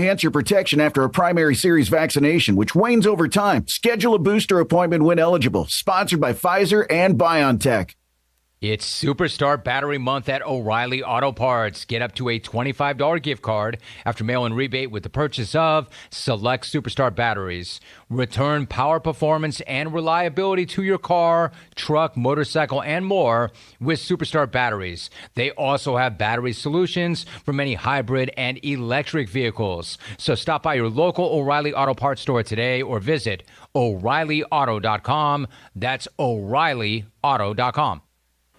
Enhance your protection after a primary series vaccination, which wanes over time. Schedule a booster appointment when eligible. Sponsored by Pfizer and BioNTech. It's Superstar Battery Month at O'Reilly Auto Parts. Get up to a $25 gift card after mail-in rebate with the purchase of select Superstar batteries. Return power, performance, and reliability to your car, truck, motorcycle, and more with Superstar batteries. They also have battery solutions for many hybrid and electric vehicles. So stop by your local O'Reilly Auto Parts store today or visit O'ReillyAuto.com. That's O'ReillyAuto.com.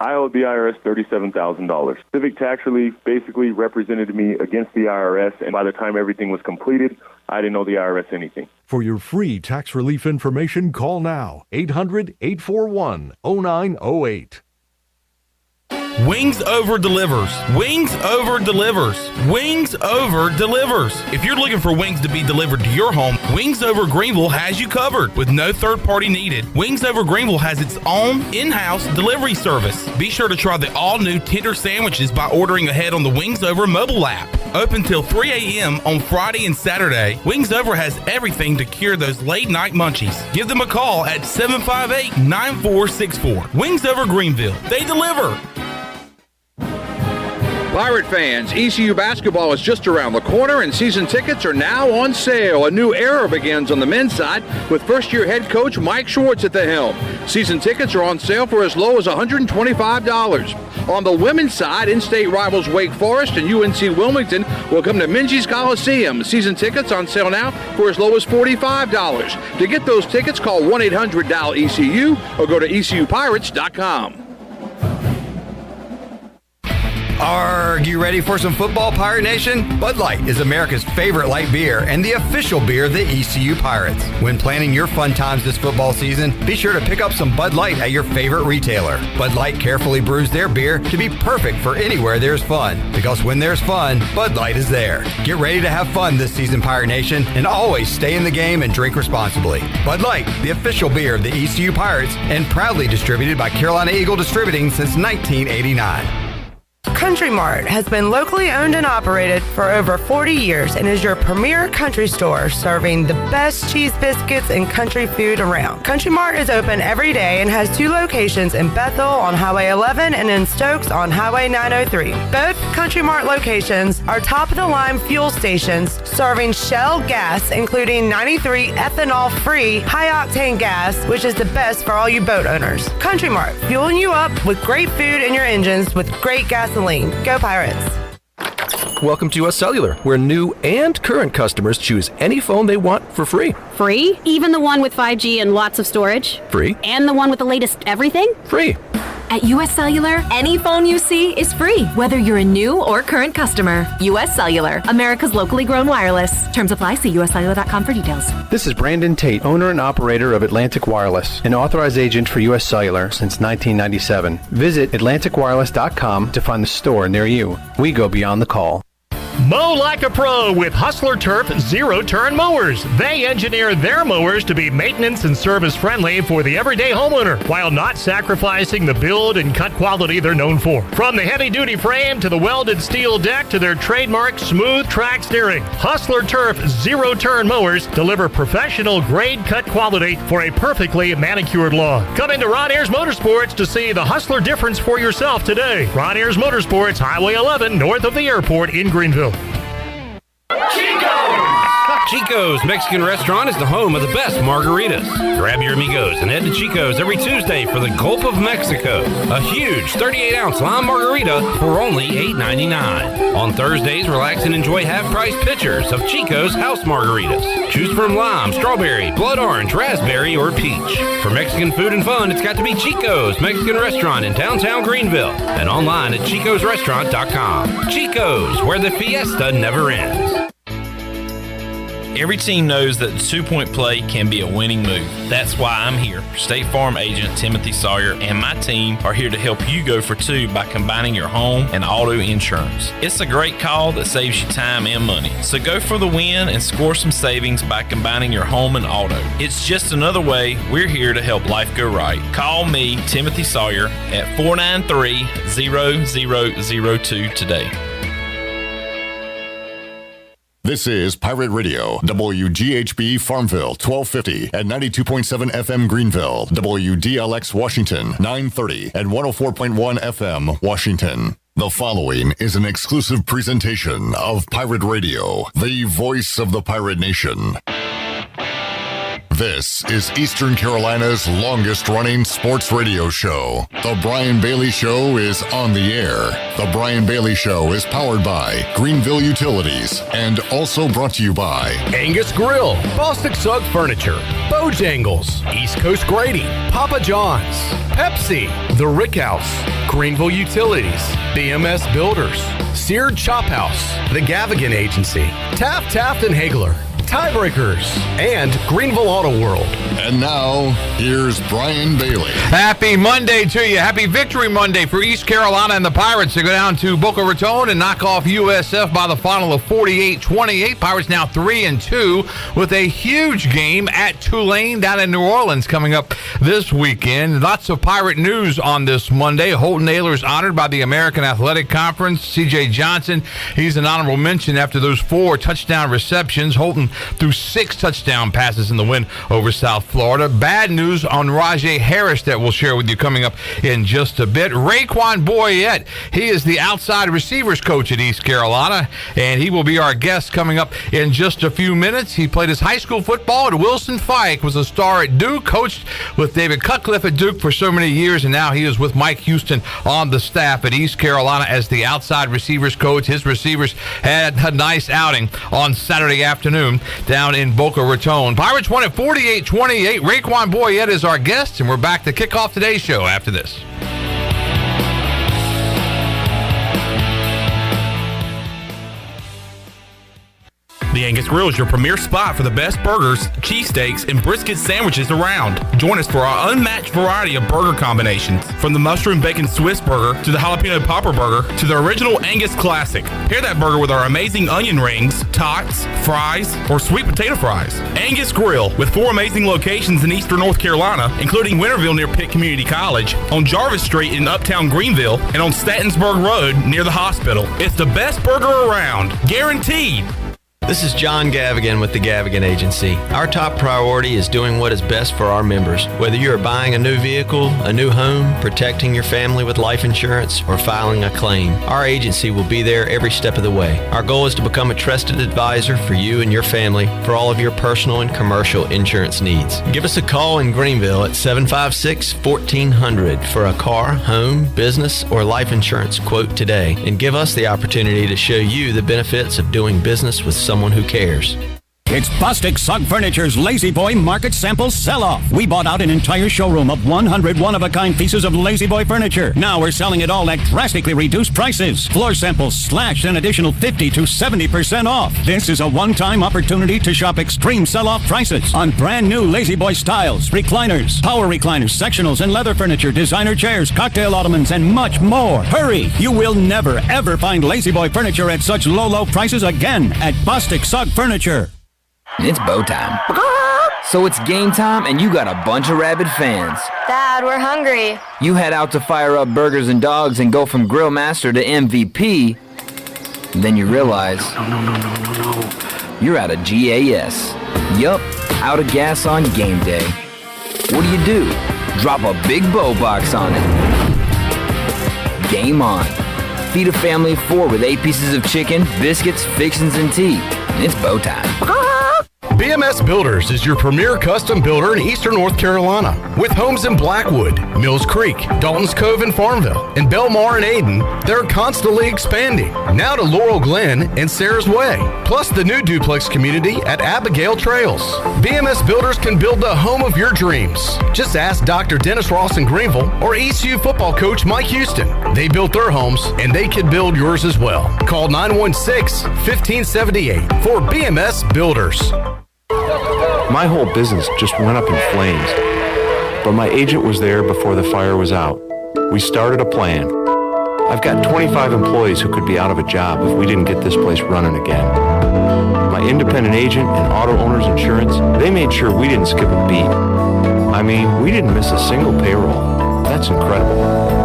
I owed the IRS $37,000. Civic Tax Relief basically represented me against the IRS, and by the time everything was completed, I didn't owe the IRS anything. For your free tax relief information, call now. 800-841-0908. Wings Over delivers. Wings Over delivers. Wings Over delivers. If you're looking for wings to be delivered to your home, Wings Over Greenville has you covered with no third party needed. Wings Over Greenville has its own in-house delivery service. Be sure to try the all-new tender sandwiches by ordering ahead on the Wings Over mobile app. Open till 3 a.m. on Friday and Saturday, Wings Over has everything to cure those late night munchies. Give them a call at 758-9464. Wings Over Greenville. They deliver. Pirate fans, ECU basketball is just around the corner and season tickets are now on sale. A new era begins on the men's side with first-year head coach Mike Schwartz at the helm. Season tickets are on sale for as low as $125. On the women's side, in-state rivals Wake Forest and UNC Wilmington will come to Minges Coliseum. Season tickets on sale now for as low as $45. To get those tickets, call 1-800-DIAL-ECU or go to ECUPirates.com. Are you ready for some football, Pirate Nation? Bud Light is America's favorite light beer and the official beer of the ECU Pirates. When planning your fun times this football season, be sure to pick up some Bud Light at your favorite retailer. Bud Light carefully brews their beer to be perfect for anywhere there's fun. Because when there's fun, Bud Light is there. Get ready to have fun this season, Pirate Nation, and always stay in the game and drink responsibly. Bud Light, the official beer of the ECU Pirates, and proudly distributed by Carolina Eagle Distributing since 1989. Country Mart has been locally owned and operated for over 40 years and is your premier country store serving the best cheese biscuits and country food around. Country Mart is open every day and has 2 locations in Bethel on Highway 11 and in Stokes on Highway 903. Both Country Mart locations are top-of-the-line fuel stations serving Shell gas, including 93 ethanol-free high-octane gas, which is the best for all you boat owners. Country Mart, fueling you up with great food in your engines with great gasoline. Go Pirates! Welcome to US Cellular, where new and current customers choose any phone they want for free. Free? Even the one with 5G and lots of storage? Free. And the one with the latest everything? Free. At US Cellular, any phone you see is free, whether you're a new or current customer. US Cellular, America's locally grown wireless. Terms apply. See uscellular.com for details. This is Brandon Tate, owner and operator of Atlantic Wireless, an authorized agent for US Cellular since 1997. Visit atlanticwireless.com to find the store near you. We go beyond the call. Mow like a pro with Hustler Turf zero-turn mowers. They engineer their mowers to be maintenance and service friendly for the everyday homeowner while not sacrificing the build and cut quality they're known for. From the heavy-duty frame to the welded steel deck to their trademark smooth track steering, Hustler Turf zero-turn mowers deliver professional grade cut quality for a perfectly manicured lawn. Come into Ron Ayers Motorsports to see the Hustler difference for yourself today. Ron Ayers Motorsports, Highway 11, north of the airport in Greenville. Chico's Mexican Restaurant is the home of the best margaritas. Grab your amigos and head to Chico's every Tuesday for the Gulf of Mexico. A huge 38-ounce lime margarita for only $8.99. On Thursdays, relax and enjoy half-price pitchers of Chico's house margaritas. Choose from lime, strawberry, blood orange, raspberry, or peach. For Mexican food and fun, it's got to be Chico's Mexican Restaurant in downtown Greenville and online at chicosrestaurant.com. Chico's, where the fiesta never ends. Every team knows that the two-point play can be a winning move. That's why I'm here. State Farm agent Timothy Sawyer and my team are here to help you go for 2 by combining your home and auto insurance. It's a great call that saves you time and money. So go for the win and score some savings by combining your home and auto. It's just another way we're here to help life go right. Call me, Timothy Sawyer, at 493-0002 today. This is Pirate Radio, WGHB Farmville, 1250 and 92.7 FM Greenville, WDLX Washington, 930 and 104.1 FM Washington. The following is an exclusive presentation of Pirate Radio, the voice of the pirate nation. This is Eastern Carolina's longest-running sports radio show. The Brian Bailey Show is on the air. The Brian Bailey Show is powered by Greenville Utilities and also brought to you by Angus Grill, Bostic Sugg Furniture, Bojangles, East Coast Grading, Papa John's, Pepsi, The Rick House, Greenville Utilities, BMS Builders, Seared Chop House, The Gavigan Agency, Taft and Hagler, Tiebreakers, and Greenville Auto World. And now, here's Brian Bailey. Happy Monday to you. Happy Victory Monday for East Carolina and the Pirates to go down to Boca Raton and knock off USF by the final of 48-28. Pirates now 3-2 with a huge game at Tulane down in New Orleans coming up this weekend. Lots of Pirate news on this Monday. Holton Ahlers honored by the American Athletic Conference. C.J. Johnson, he's an honorable mention after those 4 touchdown receptions. Holton threw 6 touchdown passes in the win over South Florida. Bad news on Rajay Harris that we'll share with you coming up in just a bit. Raekwon Boyette, he is the outside receivers coach at East Carolina, and he will be our guest coming up in just a few minutes. He played his high school football at Wilson Fike, was a star at Duke, coached with David Cutcliffe at Duke for so many years, and now he is with Mike Houston on the staff at East Carolina as the outside receivers coach. His receivers had a nice outing on Saturday afternoon down in Boca Raton. Pirates won at 48-28. Raekwon Boyette is our guest, and we're back to kick off today's show after this. The Angus Grill is your premier spot for the best burgers, cheesesteaks, and brisket sandwiches around. Join us for our unmatched variety of burger combinations, from the mushroom bacon Swiss burger to the jalapeno popper burger to the original Angus classic. Pair that burger with our amazing onion rings, tots, fries, or sweet potato fries. Angus Grill, with 4 amazing locations in eastern North Carolina, including Winterville near Pitt Community College, on Jarvis Street in uptown Greenville, and on Statensburg Road near the hospital. It's the best burger around, guaranteed. This is John Gavigan with the Gavigan Agency. Our top priority is doing what is best for our members. Whether you are buying a new vehicle, a new home, protecting your family with life insurance, or filing a claim, our agency will be there every step of the way. Our goal is to become a trusted advisor for you and your family for all of your personal and commercial insurance needs. Give us a call in Greenville at 756-1400 for a car, home, business, or life insurance quote today, and give us the opportunity to show you the benefits of doing business with someone who cares. It's Bostic Sugg Furniture's Lazy Boy Market Sample Sell-Off. We bought out an entire showroom of 100 one-of-a-kind pieces of Lazy Boy furniture. Now we're selling it all at drastically reduced prices. Floor samples slashed an additional 50 to 70% off. This is a one-time opportunity to shop extreme sell-off prices on brand new Lazy Boy styles, recliners, power recliners, sectionals, and leather furniture, designer chairs, cocktail ottomans, and much more. Hurry! You will never, ever find Lazy Boy furniture at such low prices again at Bostic Sugg Furniture. It's bow time. So it's game time and you got a bunch of rabid fans. Dad, we're hungry. You head out to fire up burgers and dogs and go from grill master to MVP. Then you realize, no. You're out of GAS. Yup, out of gas on game day. What do? Drop a big bow box on it. Game on. Feed a family of 4 with 8 pieces of chicken, biscuits, fixins, and tea. It's bow time. BMS Builders is your premier custom builder in eastern North Carolina. With homes in Blackwood, Mills Creek, Dalton's Cove and Farmville, and Belmar and Ayden, they're constantly expanding. Now to Laurel Glen and Sarah's Way, plus the new duplex community at Abigail Trails. BMS Builders can build the home of your dreams. Just ask Dr. Dennis Ross in Greenville or ECU football coach Mike Houston. They built their homes, and they can build yours as well. Call 916-1578 for BMS Builders. My whole business just went up in flames, but my agent was there before the fire was out. We started a plan. I've got 25 employees who could be out of a job if we didn't get this place running again. My independent agent and auto owners insurance, they made sure we didn't skip a beat. I mean, we didn't miss a single payroll. That's incredible.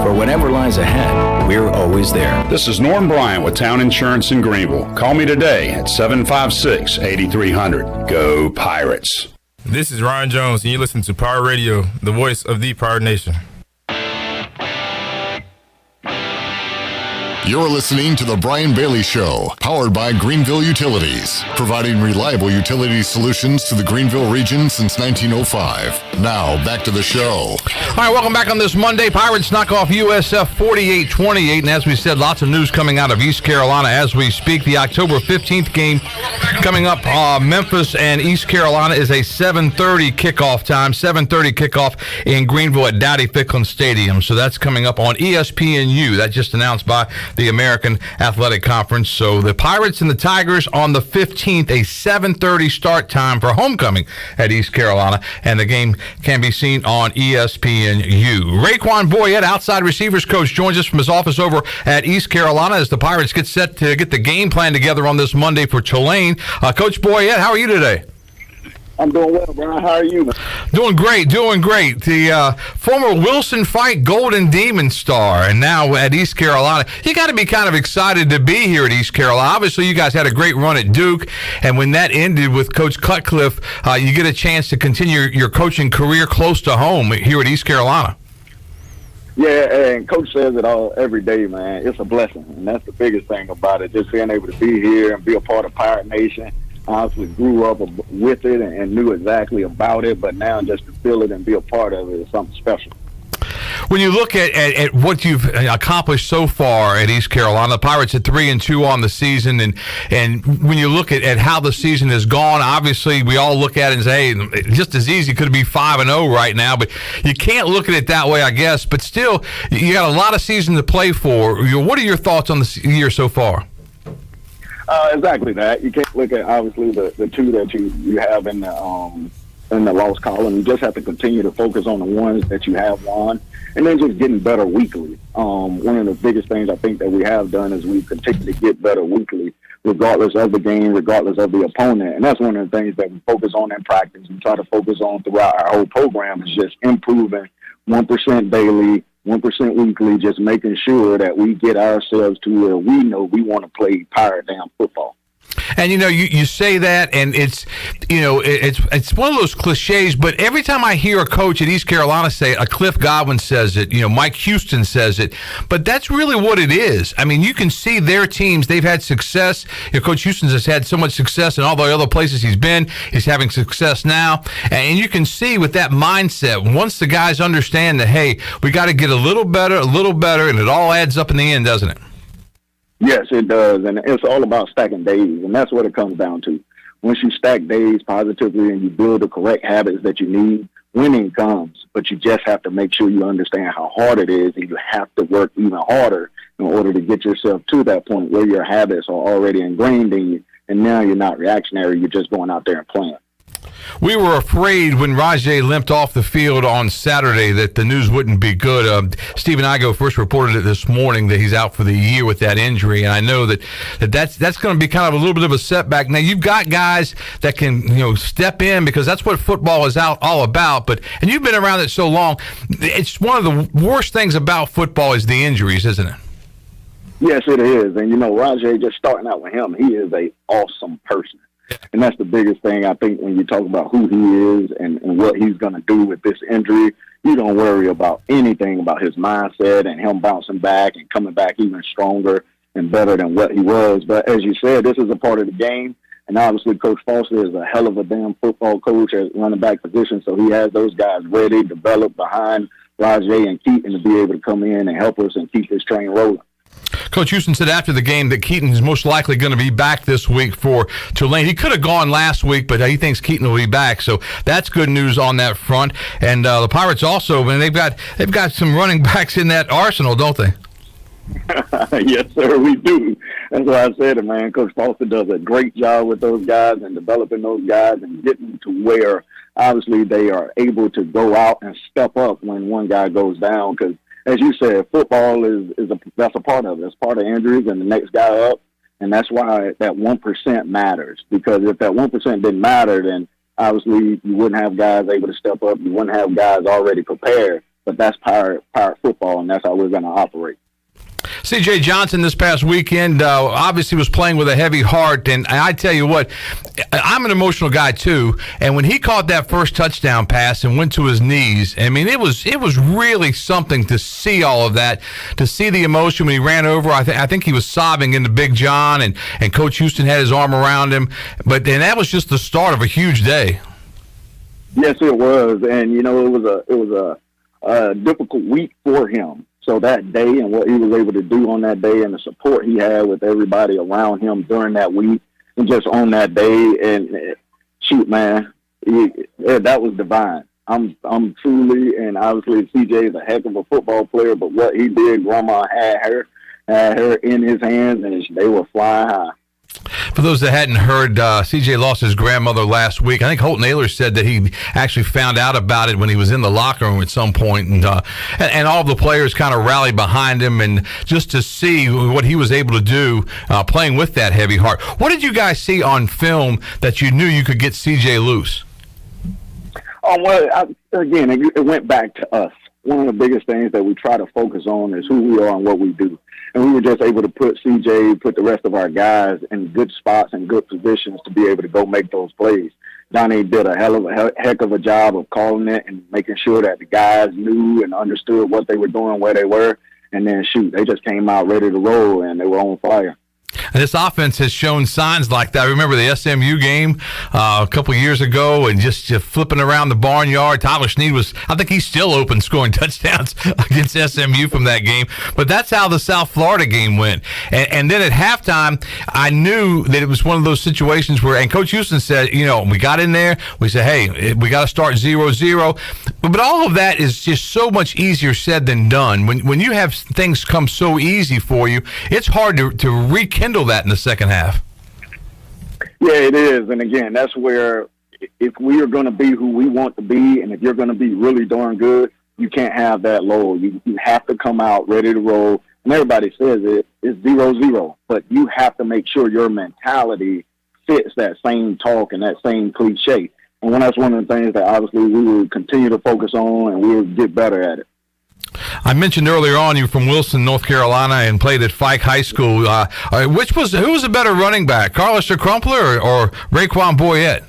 For whatever lies ahead, we're always there. This is Norm Bryant with Town Insurance in Greenville. Call me today at 756-8300. Go Pirates. This is Ryan Jones, and you listen to Pirate Radio, the voice of the Pirate Nation. You're listening to The Brian Bailey Show, powered by Greenville Utilities, providing reliable utility solutions to the Greenville region since 1905. Now, back to the show. All right, welcome back on this Monday. Pirates knock off USF 48-28, and as we said, lots of news coming out of East Carolina as we speak. The October 15th game coming up, Memphis and East Carolina, is a 7:30 kickoff time, 7:30 kickoff in Greenville at Dowdy Ficklin Stadium. So that's coming up on ESPNU. That just announced by the American Athletic Conference. So the Pirates and the Tigers on the 15th, a 7:30 start time for homecoming at East Carolina, and the game can be seen on ESPNU. Raekwon Boyette, outside receivers coach, joins us from his office over at East Carolina as the Pirates get set to get the game plan together on this Monday for Tulane. Coach Boyette, how are you today? I'm doing well, Brian. How are you, man? Doing great. The former Wilson Fight Golden Demon star, and now at East Carolina. You got to be kind of excited to be here at East Carolina. Obviously, you guys had a great run at Duke, and when that ended with Coach Cutcliffe, you get a chance to continue your coaching career close to home here at East Carolina. Yeah, and Coach says it all every day, man. It's a blessing, and that's the biggest thing about it, just being able to be here and be a part of Pirate Nation. I obviously grew up with it and knew exactly about it, but now just to feel it and be a part of it is something special. When you look at what you've accomplished so far at East Carolina, the Pirates at 3-2 on the season, and when you look at how the season has gone, obviously we all look at it and say, hey, just as easy could it be 5-0 right now, but you can't look at it that way, I guess. But still, you got a lot of season to play for. What are your thoughts on the year so far? Exactly that. You can't look at obviously the two that you have in the loss column. You just have to continue to focus on the ones that you have won, and then just getting better weekly. One of the biggest things I think that we have done is we continue to get better weekly, regardless of the game, regardless of the opponent, and that's one of the things that we focus on in practice and try to focus on throughout our whole program is just improving 1% daily, 1% weekly, just making sure that we get ourselves to where we know we want to play Pirate down football. And you say that, and it's one of those cliches. But every time I hear a coach at East Carolina say it, a Cliff Godwin says it, Mike Houston says it. But that's really what it is. I mean, you can see their teams; they've had success. Coach Houston has had so much success in all the other places he's been. He's having success now, and you can see with that mindset. Once the guys understand that, hey, we got to get a little better, and it all adds up in the end, doesn't it? Yes, it does, and it's all about stacking days, and that's what it comes down to. Once you stack days positively and you build the correct habits that you need, winning comes, but you just have to make sure you understand how hard it is, and you have to work even harder in order to get yourself to that point where your habits are already ingrained in you, and now you're not reactionary, you're just going out there and playing. We were afraid when Rajay limped off the field on Saturday that the news wouldn't be good. Stephen Igo first reported it this morning that he's out for the year with that injury, and I know that's going to be kind of a little bit of a setback. Now you've got guys that can step in because that's what football is all about. And you've been around it so long. It's one of the worst things about football is the injuries, isn't it? Yes, it is. And Rajay, just starting out with him, he is an awesome person. And that's the biggest thing, I think, when you talk about who he is and what he's going to do with this injury. You don't worry about anything about his mindset and him bouncing back and coming back even stronger and better than what he was. But as you said, this is a part of the game. And obviously, Coach Foster is a hell of a damn football coach at running back position. So he has those guys ready, developed behind Rajay and Keaton to be able to come in and help us and keep this train rolling. Coach Houston said after the game that Keaton is most likely going to be back this week for Tulane. He could have gone last week, but he thinks Keaton will be back. So that's good news on that front. And the Pirates also, they've got some running backs in that arsenal, don't they? Yes, sir, we do. That's why I said it, man. Coach Foster does a great job with those guys and developing those guys and getting to where, obviously, they are able to go out and step up when one guy goes down. Because, as you said, football that's a part of it. It's part of injuries and the next guy up. And that's why that 1% matters. Because if that 1% didn't matter, then obviously you wouldn't have guys able to step up. You wouldn't have guys already prepared. but that's Pirate football, and that's how we're going to operate. C.J. Johnson this past weekend obviously was playing with a heavy heart, and I tell you what, I'm an emotional guy too, and when he caught that first touchdown pass and went to his knees, I mean, it was really something to see all of that, to see the emotion when he ran over. I think he was sobbing into Big John, and Coach Houston had his arm around him, and that was just the start of a huge day. Yes, it was, and it was a difficult week for him. So that day and what he was able to do on that day and the support he had with everybody around him during that week and just on that day, and shoot, man, that was divine. I'm truly, and obviously CJ is a heck of a football player, but what he did, Grandma had her in his hands, and they were flying high. For those that hadn't heard, CJ lost his grandmother last week. I think Holt Naylor said that he actually found out about it when he was in the locker room at some point, and all the players kind of rallied behind him, and just to see what he was able to do playing with that heavy heart. What did you guys see on film that you knew you could get CJ loose? Well, again, it went back to us. One of the biggest things that we try to focus on is who we are and what we do. And we were just able to put CJ, put the rest of our guys in good spots and good positions to be able to go make those plays. Donnie did a heck of a job of calling it and making sure that the guys knew and understood what they were doing, where they were. And then, shoot, they just came out ready to roll, and they were on fire. And this offense has shown signs like that. I remember the SMU game a couple years ago, and just flipping around the barnyard. Tyler Snead I think he's still open scoring touchdowns against SMU from that game. But that's how the South Florida game went. And then at halftime, I knew that it was one of those situations where, and Coach Houston said, we got in there, we said, hey, we got to start 0-0. But all of that is just so much easier said than done. When you have things come so easy for you, it's hard to rekindle that in the second half. Yeah, it is. And again, that's where if we are going to be who we want to be, and if you're going to be really darn good, you can't have that lull. You have to come out ready to roll. And everybody says it's 0-0, but you have to make sure your mentality fits that same talk and that same cliche. And that's one of the things that obviously we will continue to focus on, and we will get better at it. I mentioned earlier on you're from Wilson, North Carolina, and played at Fike High School. Who was a better running back, Carlos Crumpler or Raekwon Boyette?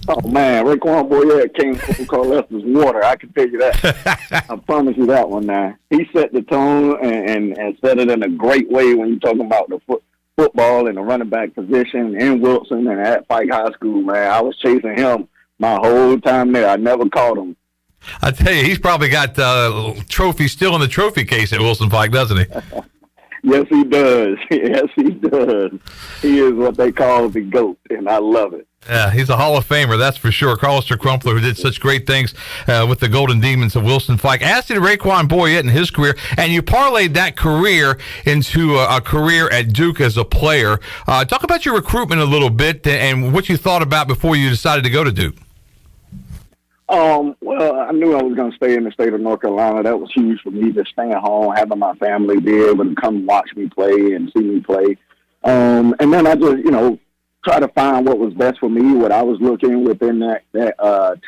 Oh man, Raekwon Boyette came from Carles's water. I can tell you that. I promise you that one. Now he set the tone and set it in a great way when you're talking about the football and the running back position in Wilson and at Fike High School. Man, I was chasing him my whole time there. I never caught him. I tell you, he's probably got trophies still in the trophy case at Wilson Pike, doesn't he? Yes, he does. Yes, he does. He is what they call the GOAT, and I love it. Yeah, he's a Hall of Famer, that's for sure. Carlos Crumpler, who did such great things with the Golden Demons of Wilson Pike. As did Raekwon Boyette in his career, and you parlayed that career into a career at Duke as a player. Talk about your recruitment a little bit and what you thought about before you decided to go to Duke. Well, I knew I was going to stay in the state of North Carolina. That was huge for me, just staying home, having my family be able to come watch me play and see me play. And then I just, try to find what was best for me, what I was looking within that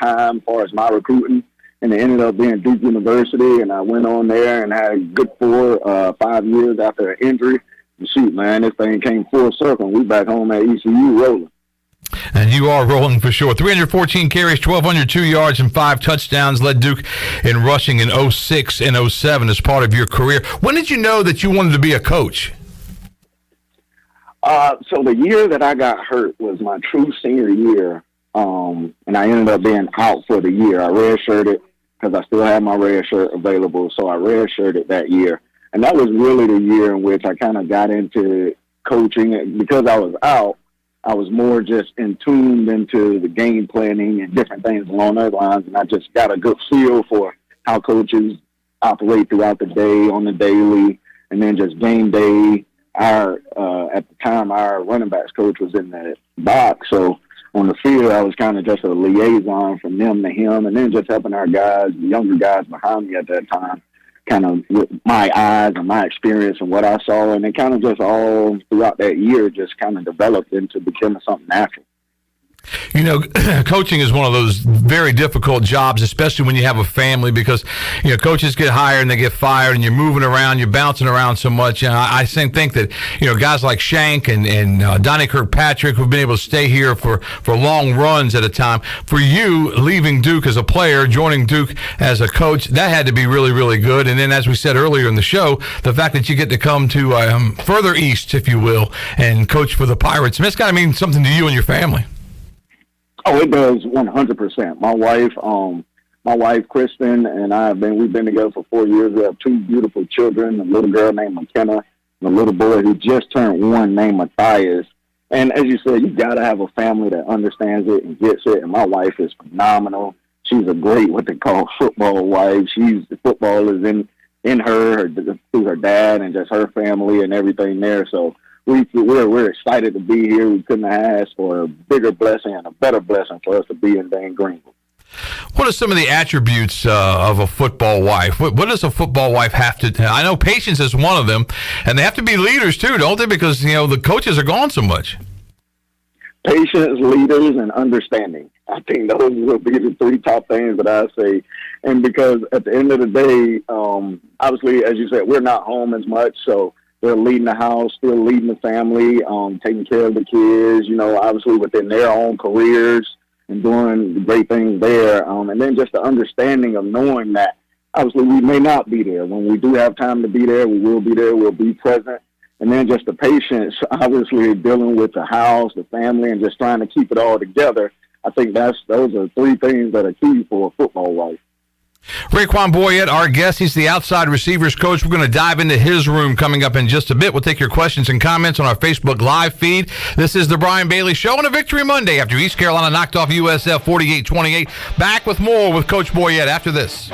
time as far as my recruiting. And it ended up being Duke University, and I went on there and had a good 5 years after an injury. And shoot, man, this thing came full circle. We back home at ECU rolling. And you are rolling for sure. 314 carries, 1,202 yards, and 5 touchdowns. Led Duke in rushing in 06 and 07 as part of your career. When did you know that you wanted to be a coach? So the year that I got hurt was my true senior year, and I ended up being out for the year. I redshirted because I still had my red shirt available, so I redshirted that year. And that was really the year in which I kind of got into coaching. Because I was out, I was more just tuned into the game planning and different things along those lines, and I just got a good feel for how coaches operate throughout the day, on the daily, and then just game day. At the time, our running backs coach was in the box, so on the field, I was kind of just a liaison from them to him, and then just helping our guys, the younger guys behind me at that time, kind of with my eyes and my experience and what I saw, and it kind of just all throughout that year just kind of developed into becoming something natural. You know, coaching is one of those very difficult jobs, especially when you have a family, because, you know, coaches get hired and they get fired, and you're moving around, you're bouncing around so much. And I think that, you know, guys like Shank and Donnie Kirkpatrick who've been able to stay here for long runs at a time. For you, leaving Duke as a player, joining Duke as a coach, that had to be really, really good. And then, as we said earlier in the show, the fact that you get to come to further east, if you will, and coach for the Pirates, that's got to mean something to you and your family. Oh, it does 100%. My wife, Kristen, and we've been together for 4 years. We have 2 beautiful children, a little girl named McKenna and a little boy who just turned 1 named Matthias. And as you said, you got to have a family that understands it and gets it. And my wife is phenomenal. She's a great, what they call, football wife. Football is in her through her dad and just her family and everything there. So we're excited to be here. We couldn't have asked for a bigger blessing and a better blessing for us to be in Dane Greenville. What are some of the attributes of a football wife? What does a football wife have to? I know patience is one of them, and they have to be leaders too, don't they? Because, you know, the coaches are gone so much. Patience, leaders, and understanding. I think those will be the 3 top things that I say. And because at the end of the day, obviously, as you said, we're not home as much, so they're leading the house, still leading the family, taking care of the kids, you know, obviously within their own careers and doing great things there. And then just the understanding of knowing that obviously we may not be there. When we do have time to be there, we will be there, we'll be present. And then just the patience, obviously dealing with the house, the family, and just trying to keep it all together. I think those are 3 things that are key for a football wife. Raekwon Boyette, our guest. He's the outside receivers coach. We're going to dive into his room coming up in just a bit. We'll take your questions and comments on our Facebook Live feed. This is the Brian Bailey Show on a Victory Monday after East Carolina knocked off USF 48-28. Back with more with Coach Boyette after this.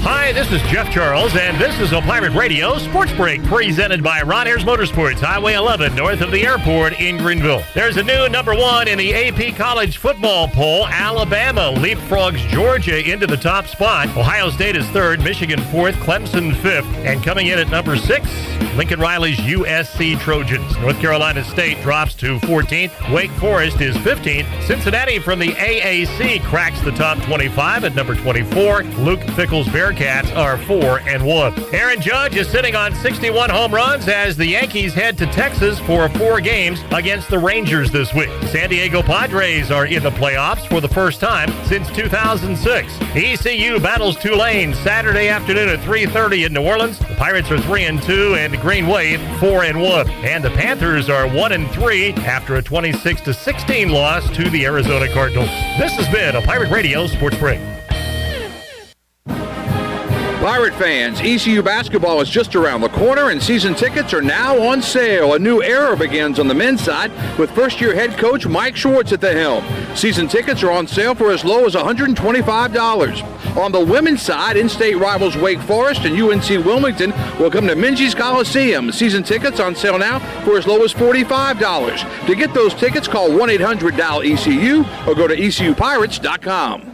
Hi, this is Jeff Charles, and this is a Pirate Radio Sports Break presented by Ron Ayers Motorsports, Highway 11, north of the airport in Greenville. There's a new number 1 in the AP College football poll. Alabama leapfrogs Georgia into the top spot. Ohio State is 3rd, Michigan 4th, Clemson 5th, and coming in at number 6, Lincoln Riley's USC Trojans. North Carolina State drops to 14th. Wake Forest is 15th. Cincinnati from the AAC cracks the top 25 at number 24. Luke Fickell's Bearcats are 4-1. Aaron Judge is sitting on 61 home runs as the Yankees head to Texas for 4 games against the Rangers this week. San Diego Padres are in the playoffs for the first time since 2006. ECU battles Tulane Saturday afternoon at 3:30 in New Orleans. The Pirates are 3-2 and the Green Wave 4-1. And the Panthers are 1-3 after a 26-16 loss to the Arizona Cardinals. This has been a Pirate Radio Sports Break. Pirate fans, ECU basketball is just around the corner and season tickets are now on sale. A new era begins on the men's side with first-year head coach Mike Schwartz at the helm. Season tickets are on sale for as low as $125. On the women's side, in-state rivals Wake Forest and UNC Wilmington will come to Minges Coliseum. Season tickets on sale now for as low as $45. To get those tickets, call 1-800-DIAL-ECU or go to ECUPirates.com.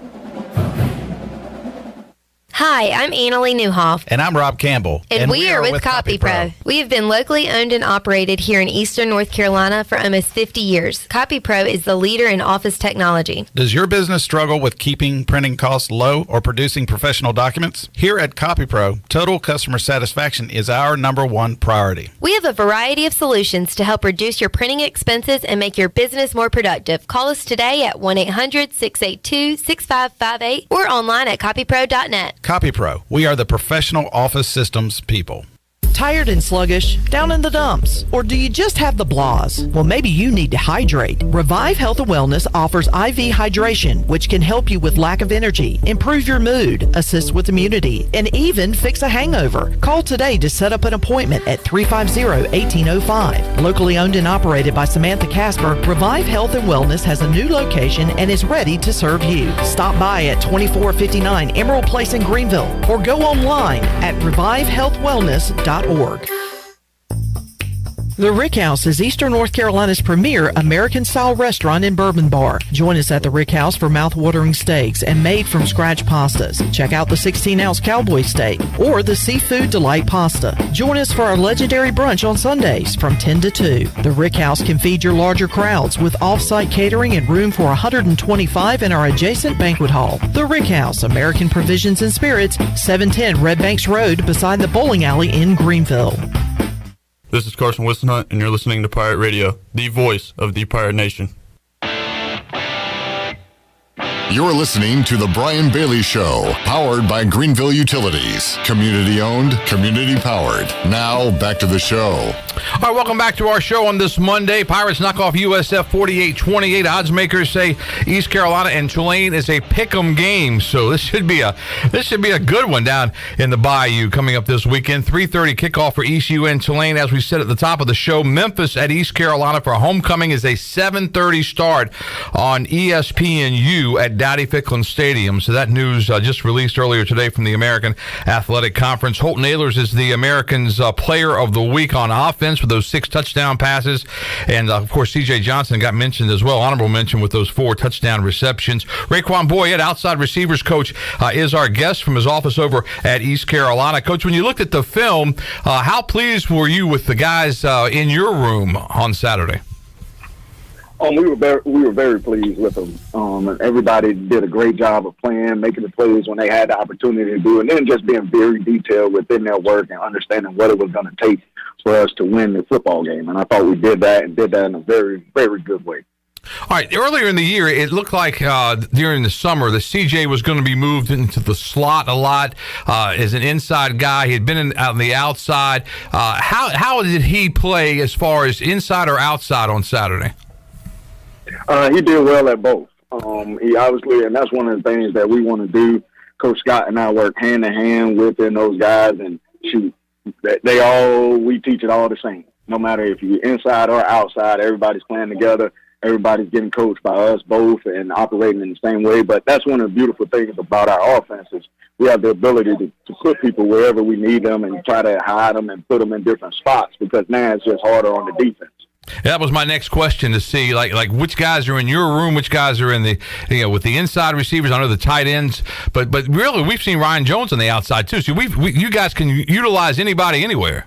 Hi, I'm Annalie Newhoff. And I'm Rob Campbell. And we are with CopyPro. We have been locally owned and operated here in Eastern North Carolina for almost 50 years. CopyPro is the leader in office technology. Does your business struggle with keeping printing costs low or producing professional documents? Here at CopyPro, total customer satisfaction is our #1 priority. We have a variety of solutions to help reduce your printing expenses and make your business more productive. Call us today at 1-800-682-6558 or online at copypro.net. CopyPro, we are the professional office systems people. Tired and sluggish? Down in the dumps? Or do you just have the blahs? Well, maybe you need to hydrate. Revive Health and Wellness offers IV hydration, which can help you with lack of energy, improve your mood, assist with immunity, and even fix a hangover. Call today to set up an appointment at 350-1805. Locally owned and operated by Samantha Casper, Revive Health and Wellness has a new location and is ready to serve you. Stop by at 2459 Emerald Place in Greenville or go online at revivehealthwellness.org. The Rick House is Eastern North Carolina's premier American-style restaurant and bourbon bar. Join us at the Rick House for mouth-watering steaks and made-from-scratch pastas. Check out the 16-ounce cowboy steak or the seafood delight pasta. Join us for our legendary brunch on Sundays from 10 to 2. The Rick House can feed your larger crowds with off-site catering and room for 125 in our adjacent banquet hall. The Rick House, American Provisions and Spirits, 710 Red Banks Road beside the bowling alley in Greenville. This is Carson Wistenhunt, and you're listening to Pirate Radio, the voice of the Pirate Nation. You're listening to The Brian Bailey Show, powered by Greenville Utilities. Community owned, community powered. Now, back to the show. All right, welcome back to our show on this Monday. Pirates knock off USF 48-28. Odds makers say East Carolina and Tulane is a pick'em game, so this should be a good one down in the Bayou coming up this weekend. 3:30 kickoff for ECU and Tulane. As we said at the top of the show, Memphis at East Carolina for homecoming is a 7:30 start on ESPNU at Dowdy-Ficklin Stadium. So that news just released earlier today from the American Athletic Conference. Holton Ahlers is the Americans Player of the Week on offense with those 6 touchdown passes. And, of course, C.J. Johnson got mentioned as well, honorable mention with those 4 touchdown receptions. Raquan Boyette, outside receivers coach, is our guest from his office over at East Carolina. Coach, when you looked at the film, how pleased were you with the guys in your room on Saturday? We were very pleased with them. And everybody did a great job of playing, making the plays when they had the opportunity to do it, and then just being very detailed within their work and understanding what it was going to take for us to win the football game. And I thought we did that in a very, very good way. All right, earlier in the year, it looked like during the summer that CJ was going to be moved into the slot a lot as an inside guy. He had been on the outside. How did he play as far as inside or outside on Saturday? He did well at both. He obviously, and that's one of the things that we want to do. Coach Scott and I work hand in hand within those guys, and shoot, we teach it all the same. No matter if you're inside or outside, everybody's playing together. Everybody's getting coached by us both and operating in the same way. But that's one of the beautiful things about our offenses. We have the ability to put people wherever we need them and try to hide them and put them in different spots, because now it's just harder on the defense. That was my next question, to see like which guys are in your room, which guys are in the with the inside receivers. I know the tight ends, but really we've seen Ryan Jones on the outside too. So you guys can utilize anybody anywhere.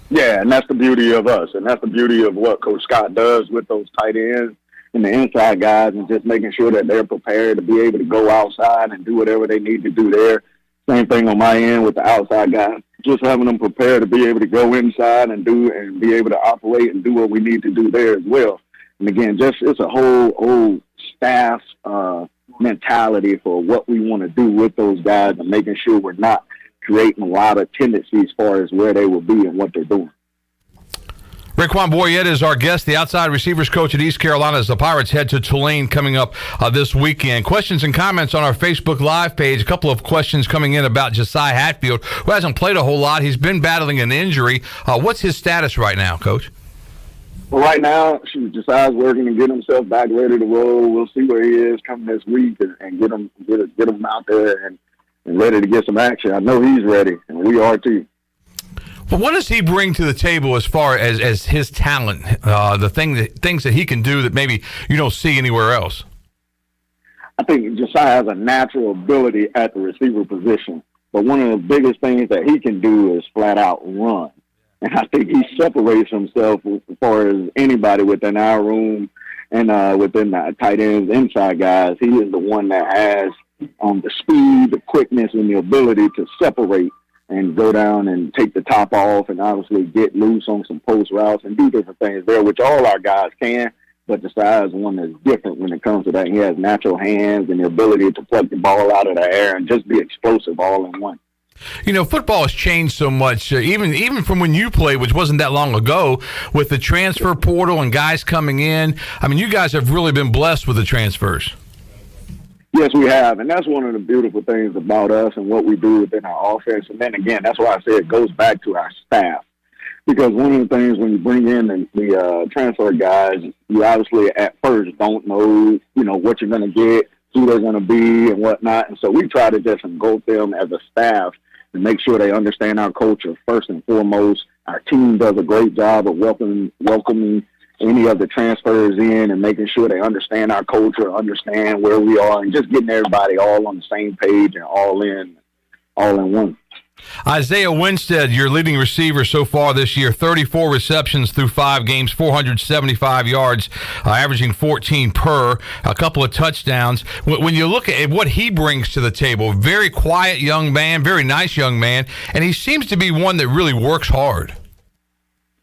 Yeah, and that's the beauty of us, and that's the beauty of what Coach Scott does with those tight ends and the inside guys, and just making sure that they're prepared to be able to go outside and do whatever they need to do there. Same thing on my end with the outside guys. Just having them prepared to be able to go inside and be able to operate and do what we need to do there as well. And again, it's a whole staff mentality for what we want to do with those guys and making sure we're not creating a lot of tendencies as far as where they will be and what they're doing. Raquan Boyette is our guest, the outside receivers coach at East Carolina, as the Pirates head to Tulane coming up this weekend. Questions and comments on our Facebook Live page. A couple of questions coming in about Josiah Hatfield, who hasn't played a whole lot. He's been battling an injury. What's his status right now, Coach? Well, right now, Josiah's working to get himself back ready to roll. We'll see where he is coming this week and get him out there and ready to get some action. I know he's ready, and we are too. But what does he bring to the table as far as his talent, the things that he can do that maybe you don't see anywhere else? I think Josiah has a natural ability at the receiver position, but one of the biggest things that he can do is flat out run. And I think he separates himself as far as anybody within our room and within the tight ends, inside guys. He is the one that has the speed, the quickness, and the ability to separate and go down and take the top off and obviously get loose on some post routes and do different things there, which all our guys can. But Josiah is one that's different when it comes to that. He has natural hands and the ability to pluck the ball out of the air and just be explosive all in one. You know, football has changed so much, even from when you played, which wasn't that long ago, with the transfer portal and guys coming in. I mean, you guys have really been blessed with the transfers. Yes, we have, and that's one of the beautiful things about us and what we do within our offense. And then again, that's why I say it goes back to our staff, because one of the things when you bring in the transfer guys, you obviously at first don't know, what you're going to get, who they're going to be, and whatnot. And so we try to just engulf them as a staff and make sure they understand our culture first and foremost, Our team does a great job of welcoming any of the transfers in and making sure they understand our culture, understand where we are, and just getting everybody all on the same page and all in one. Isaiah Winstead, your leading receiver so far this year, 34 receptions through 5 games, 475 yards, averaging 14 per, a couple of touchdowns. When you look at what he brings to the table, very quiet young man, very nice young man, and he seems to be one that really works hard.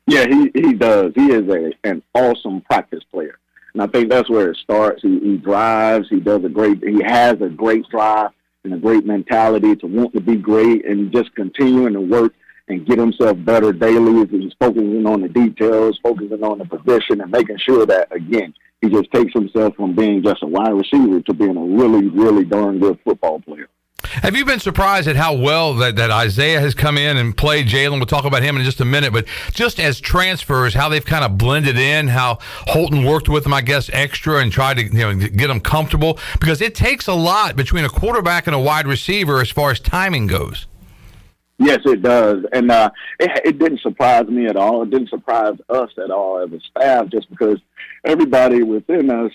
Yeah, he does. He is an awesome practice player. And I think that's where it starts. He drives. He has a great drive and a great mentality to want to be great and just continuing to work and get himself better daily. He's focusing on the details, focusing on the position, and making sure that, again, he just takes himself from being just a wide receiver to being a really, really darn good football player. Have you been surprised at how well that Isaiah has come in and played? Jalen, we'll talk about him in just a minute, but just as transfers, how they've kind of blended in, how Holton worked with them, I guess, extra and tried to get them comfortable, because it takes a lot between a quarterback and a wide receiver as far as timing goes. Yes, it does. And it didn't surprise me at all. It didn't surprise us at all as a staff, just because everybody within us,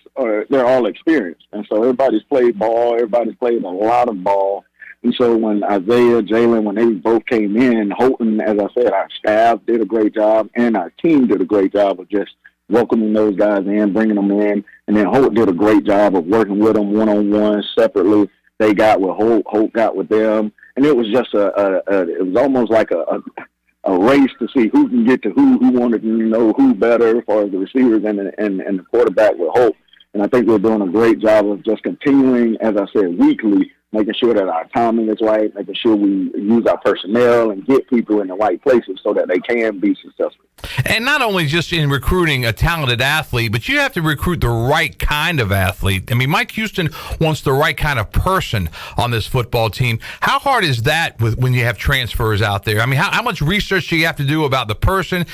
they're all experienced. And so everybody's played ball. Everybody's played a lot of ball. And so when Isaiah, Jalen, when they both came in, Holton, as I said, our staff did a great job, and our team did a great job of just welcoming those guys in, bringing them in. And then Holt did a great job of working with them one-on-one separately. They got with Holt, Holt got with them. And it was just it was almost like a race to see who can get to who wanted to know who better as far as the receivers and the quarterback with Holt. And I think we're doing a great job of just continuing, as I said, weekly, making sure that our timing is right, making sure we use our personnel and get people in the right places so that they can be successful. And not only just in recruiting a talented athlete, but you have to recruit the right kind of athlete. I mean, Mike Houston wants the right kind of person on this football team. How hard is that when you have transfers out there? I mean, how much research do you have to do about the person?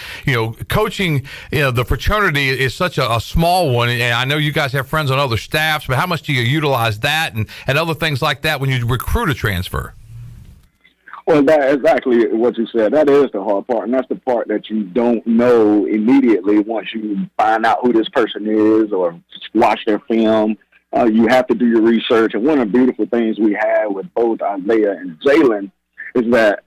Coaching, the fraternity is such a small one, and I know you guys have friends on other staffs, but how much do you utilize that and other things like that when you recruit a transfer? Well, that's exactly what you said. That is the hard part, and that's the part that you don't know immediately once you find out who this person is or watch their film. You have to do your research, and one of the beautiful things we had with both Isaiah and Jalen is that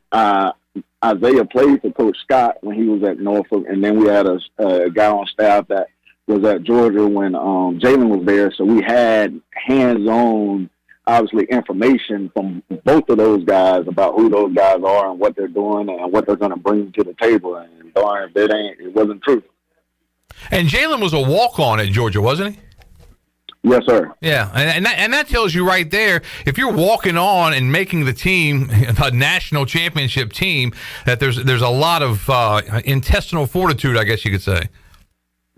Isaiah played for Coach Scott when he was at Norfolk, and then we had a guy on staff that was at Georgia when Jalen was there, so we had hands-on obviously information from both of those guys about who those guys are and what they're doing and what they're going to bring to the table. And darn, it wasn't true. And Jalen was a walk-on at Georgia, wasn't he? Yes, sir. Yeah, and that tells you right there, if you're walking on and making the team a national championship team, that there's a lot of intestinal fortitude, I guess you could say.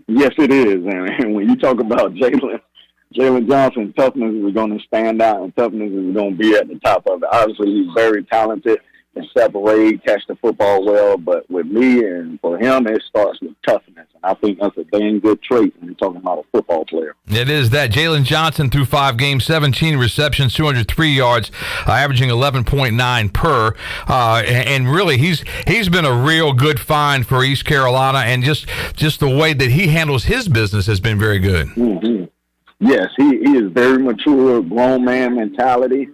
Yes, it is. And when you talk about Jalen Johnson, toughness is going to stand out, and toughness is going to be at the top of it. Obviously, he's very talented and separate, catch the football well, but with me and for him, it starts with toughness. And I think that's a dang good trait when you're talking about a football player. It is that. Jalen Johnson through 5 games, 17 receptions, 203 yards, averaging 11.9 per. And really, he's been a real good find for East Carolina, and just the way that he handles his business has been very good. Mm-hmm. Yes, he is very mature, grown man mentality.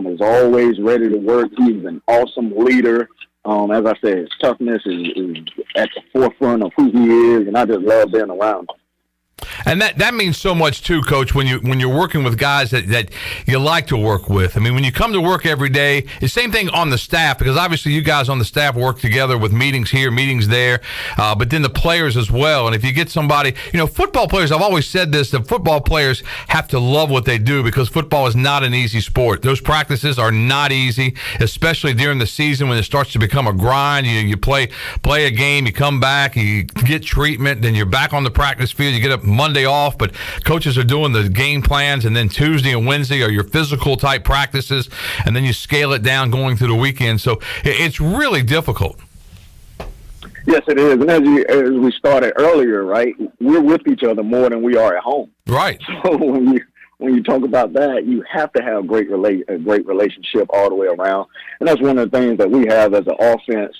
Is always ready to work. He's an awesome leader. As I said, his toughness is at the forefront of who he is, and I just love being around him. And that means so much too, Coach, when you're working with guys that you like to work with. I mean, when you come to work every day, it's the same thing on the staff, because obviously you guys on the staff work together with meetings here, meetings there, but then the players as well. And if you get somebody, football players, I've always said this, that football players have to love what they do, because football is not an easy sport. Those practices are not easy, especially during the season when it starts to become a grind. You play a game, you come back, you get treatment, then you're back on the practice field, you get up Monday off, but coaches are doing the game plans, and then Tuesday and Wednesday are your physical type practices, and then you scale it down going through the weekend. So it's really difficult. Yes, it is. And as we started earlier, right, we're with each other more than we are at home. Right. So when you talk about that, you have to have a great relationship all the way around. And that's one of the things that we have as an offense.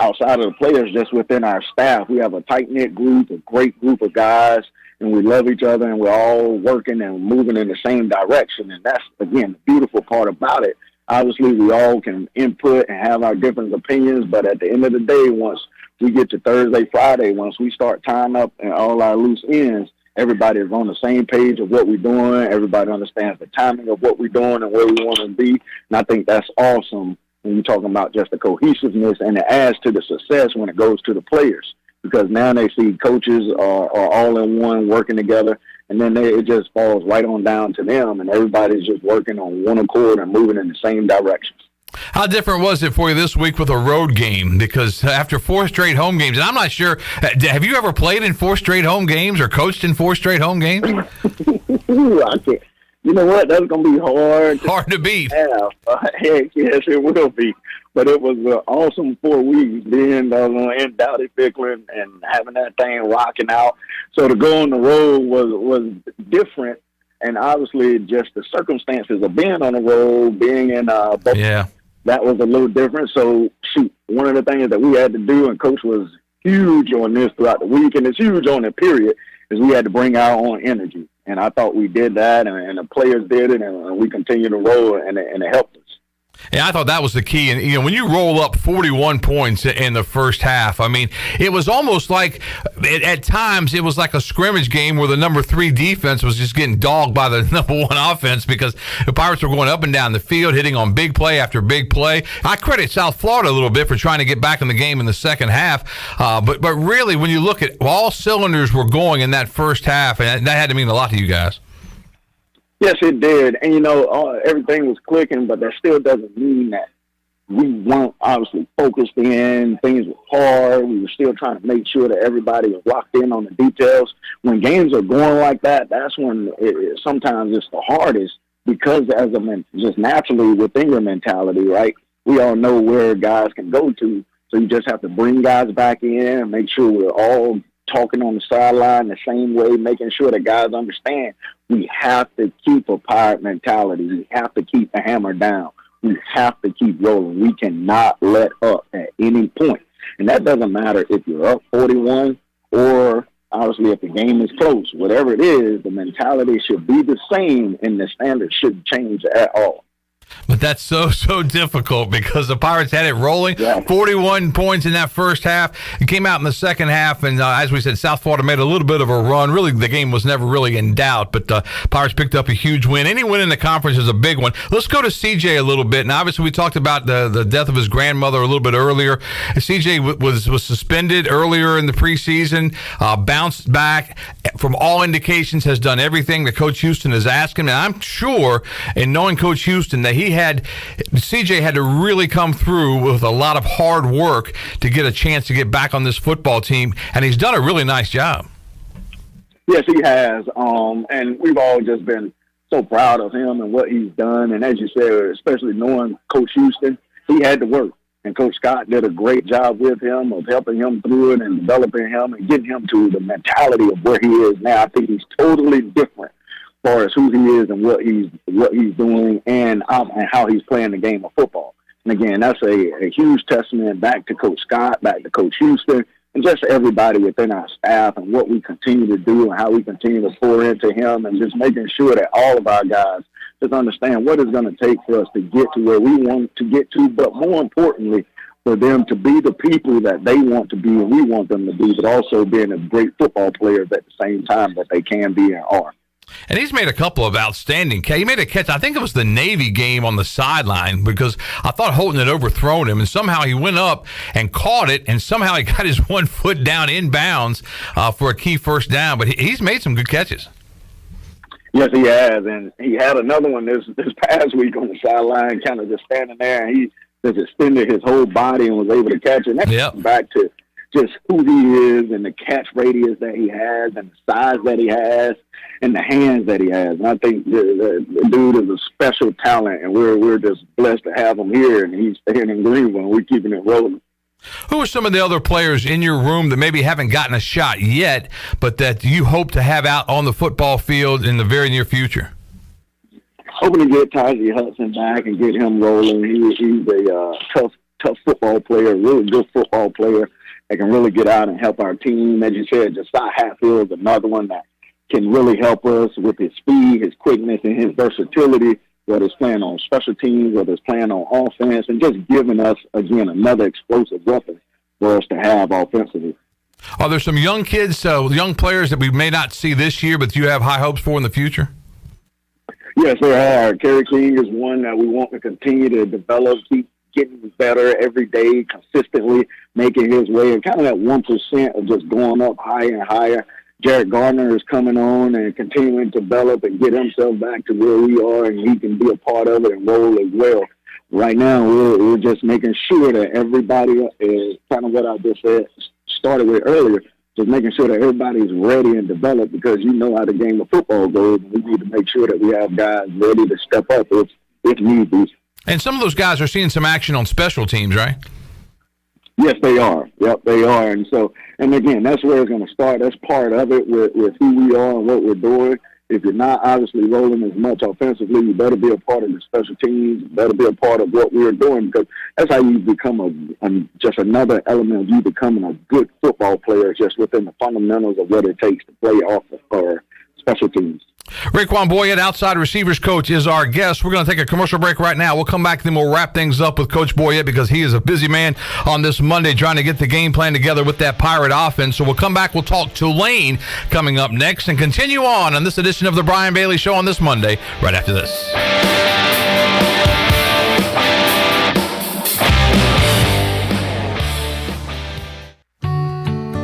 outside of the players, just within our staff. We have a tight-knit group, a great group of guys, and we love each other, and we're all working and moving in the same direction. And that's, again, the beautiful part about it. Obviously, we all can input and have our different opinions, but at the end of the day, once we get to Thursday, Friday, once we start tying up and all our loose ends, everybody is on the same page of what we're doing. Everybody understands the timing of what we're doing and where we want to be. And I think that's awesome when you're talking about just the cohesiveness, and it adds to the success when it goes to the players, because now they see coaches are all in one, working together, and then it just falls right on down to them, and everybody's just working on one accord and moving in the same direction. How different was it for you this week with a road game? Because after 4 straight home games, and I'm not sure, have you ever played in 4 straight home games or coached in 4 straight home games? I can't. You know what? That's going to be hard. Hard to beat. Yeah, heck, yes, it will be. But it was an awesome 4 weeks being in Dowdy Ficklen and having that thing rocking out. So to go on the road was different. And obviously just the circumstances of being on the road, being in yeah, that was a little different. So, shoot, one of the things that we had to do, and Coach was huge on this throughout the week, and it's huge on the period, is we had to bring our own energy. And I thought we did that, and the players did it, and we continued to roll, and it helped us. Yeah, I thought that was the key. And, when you roll up 41 points in the first half, I mean, it was almost like, at times, it was like a scrimmage game where the number 3 defense was just getting dogged by the number 1 offense, because the Pirates were going up and down the field, hitting on big play after big play. I credit South Florida a little bit for trying to get back in the game in the second half. But really, when you look at all cylinders were going in that first half, and that had to mean a lot to you guys. Yes, it did. And, everything was clicking, but that still doesn't mean that we weren't obviously focused in. Things were hard. We were still trying to make sure that everybody was locked in on the details. When games are going like that, that's when sometimes it's the hardest, because just naturally within your mentality, right, we all know where guys can go to. So you just have to bring guys back in and make sure we're all talking on the sideline the same way, making sure that guys understand we have to keep a Pirate mentality. We have to keep the hammer down. We have to keep rolling. We cannot let up at any point. And that doesn't matter if you're up 41 or obviously if the game is close. Whatever it is, the mentality should be the same, and the standard shouldn't change at all. But that's so difficult, because the Pirates had it rolling. 41 points in that first half. It came out in the second half, and as we said, South Florida made a little bit of a run. Really, the game was never really in doubt, but the Pirates picked up a huge win. Any win in the conference is a big one. Let's go to CJ a little bit. And obviously, we talked about the death of his grandmother a little bit earlier. CJ was suspended earlier in the preseason, bounced back. From all indications, has done everything that Coach Houston has asked him. And I'm sure, in knowing Coach Houston, that CJ had to really come through with a lot of hard work to get a chance to get back on this football team, and he's done a really nice job. Yes, he has, and we've all just been so proud of him and what he's done. And as you said, especially knowing Coach Houston, he had to work, and Coach Scott did a great job with him of helping him through it and developing him and getting him to the mentality of where he is now. I think he's totally different as far as who he is and what he's doing and how he's playing the game of football. And again, that's a huge testament back to Coach Scott, back to Coach Houston, and just everybody within our staff, and what we continue to do and how we continue to pour into him, and just making sure that all of our guys just understand what it's going to take for us to get to where we want to get to, but more importantly, for them to be the people that they want to be and we want them to be, but also being a great football players at the same time that they can be and are. And he's made a couple of outstanding catches. He made a catch, I think it was the Navy game on the sideline, because I thought Holton had overthrown him, and somehow he went up and caught it, and somehow he got his 1 foot down inbounds for a key first down. But he's made some good catches. Yes, he has, and he had another one this past week on the sideline, kind of just standing there, and he just extended his whole body and was able to catch it. And that's back to just who he is and the catch radius that he has and the size that he has and the hands that he has. And I think the dude is a special talent, and we're just blessed to have him here, and he's staying in Greenville, and we're keeping it rolling. Who are some of the other players in your room that maybe haven't gotten a shot yet, but that you hope to have out on the football field in the very near future? Hoping to get Tajee Hudson back and get him rolling. He's a tough football player, a really good football player that can really get out and help our team. As you said, Josiah Hatfield is another one that can really help us with his speed, his quickness, and his versatility, whether it's playing on special teams, whether it's playing on offense, and just giving us, again, another explosive weapon for us to have offensively. Are there some young kids, young players that we may not see this year, but you have high hopes for in the future? Yes, there are. Kerry King is one that we want to continue to develop, keep getting better every day, consistently making his way, and kind of that 1% of just going up higher and higher. Jared Gardner is coming on and continuing to develop and get himself back to where we are, and he can be a part of it and roll as well. Right now, we're just making sure that everybody is kind of what I just said, started with earlier, just making sure that everybody's ready and developed, because you know how the game of football goes. We need to make sure that we have guys ready to step up if need be. And some of those guys are seeing some action on special teams, right? Yes, they are. Yep, they are. And so, and again, that's where it's going to start. That's part of it with who we are and what we're doing. If you're not obviously rolling as much offensively, you better be a part of the special teams. You better be a part of what we're doing, because that's how you become just another element of you becoming a good football player, just within the fundamentals of what it takes to play off or special teams. Raekwon Boyette, outside receivers coach, is our guest. We're going to take a commercial break right now. We'll come back, then we'll wrap things up with Coach Boyette, because he is a busy man on this Monday trying to get the game plan together with that Pirate offense. So we'll come back. We'll talk Tulane coming up next and continue on this edition of the Brian Bailey Show on this Monday right after this.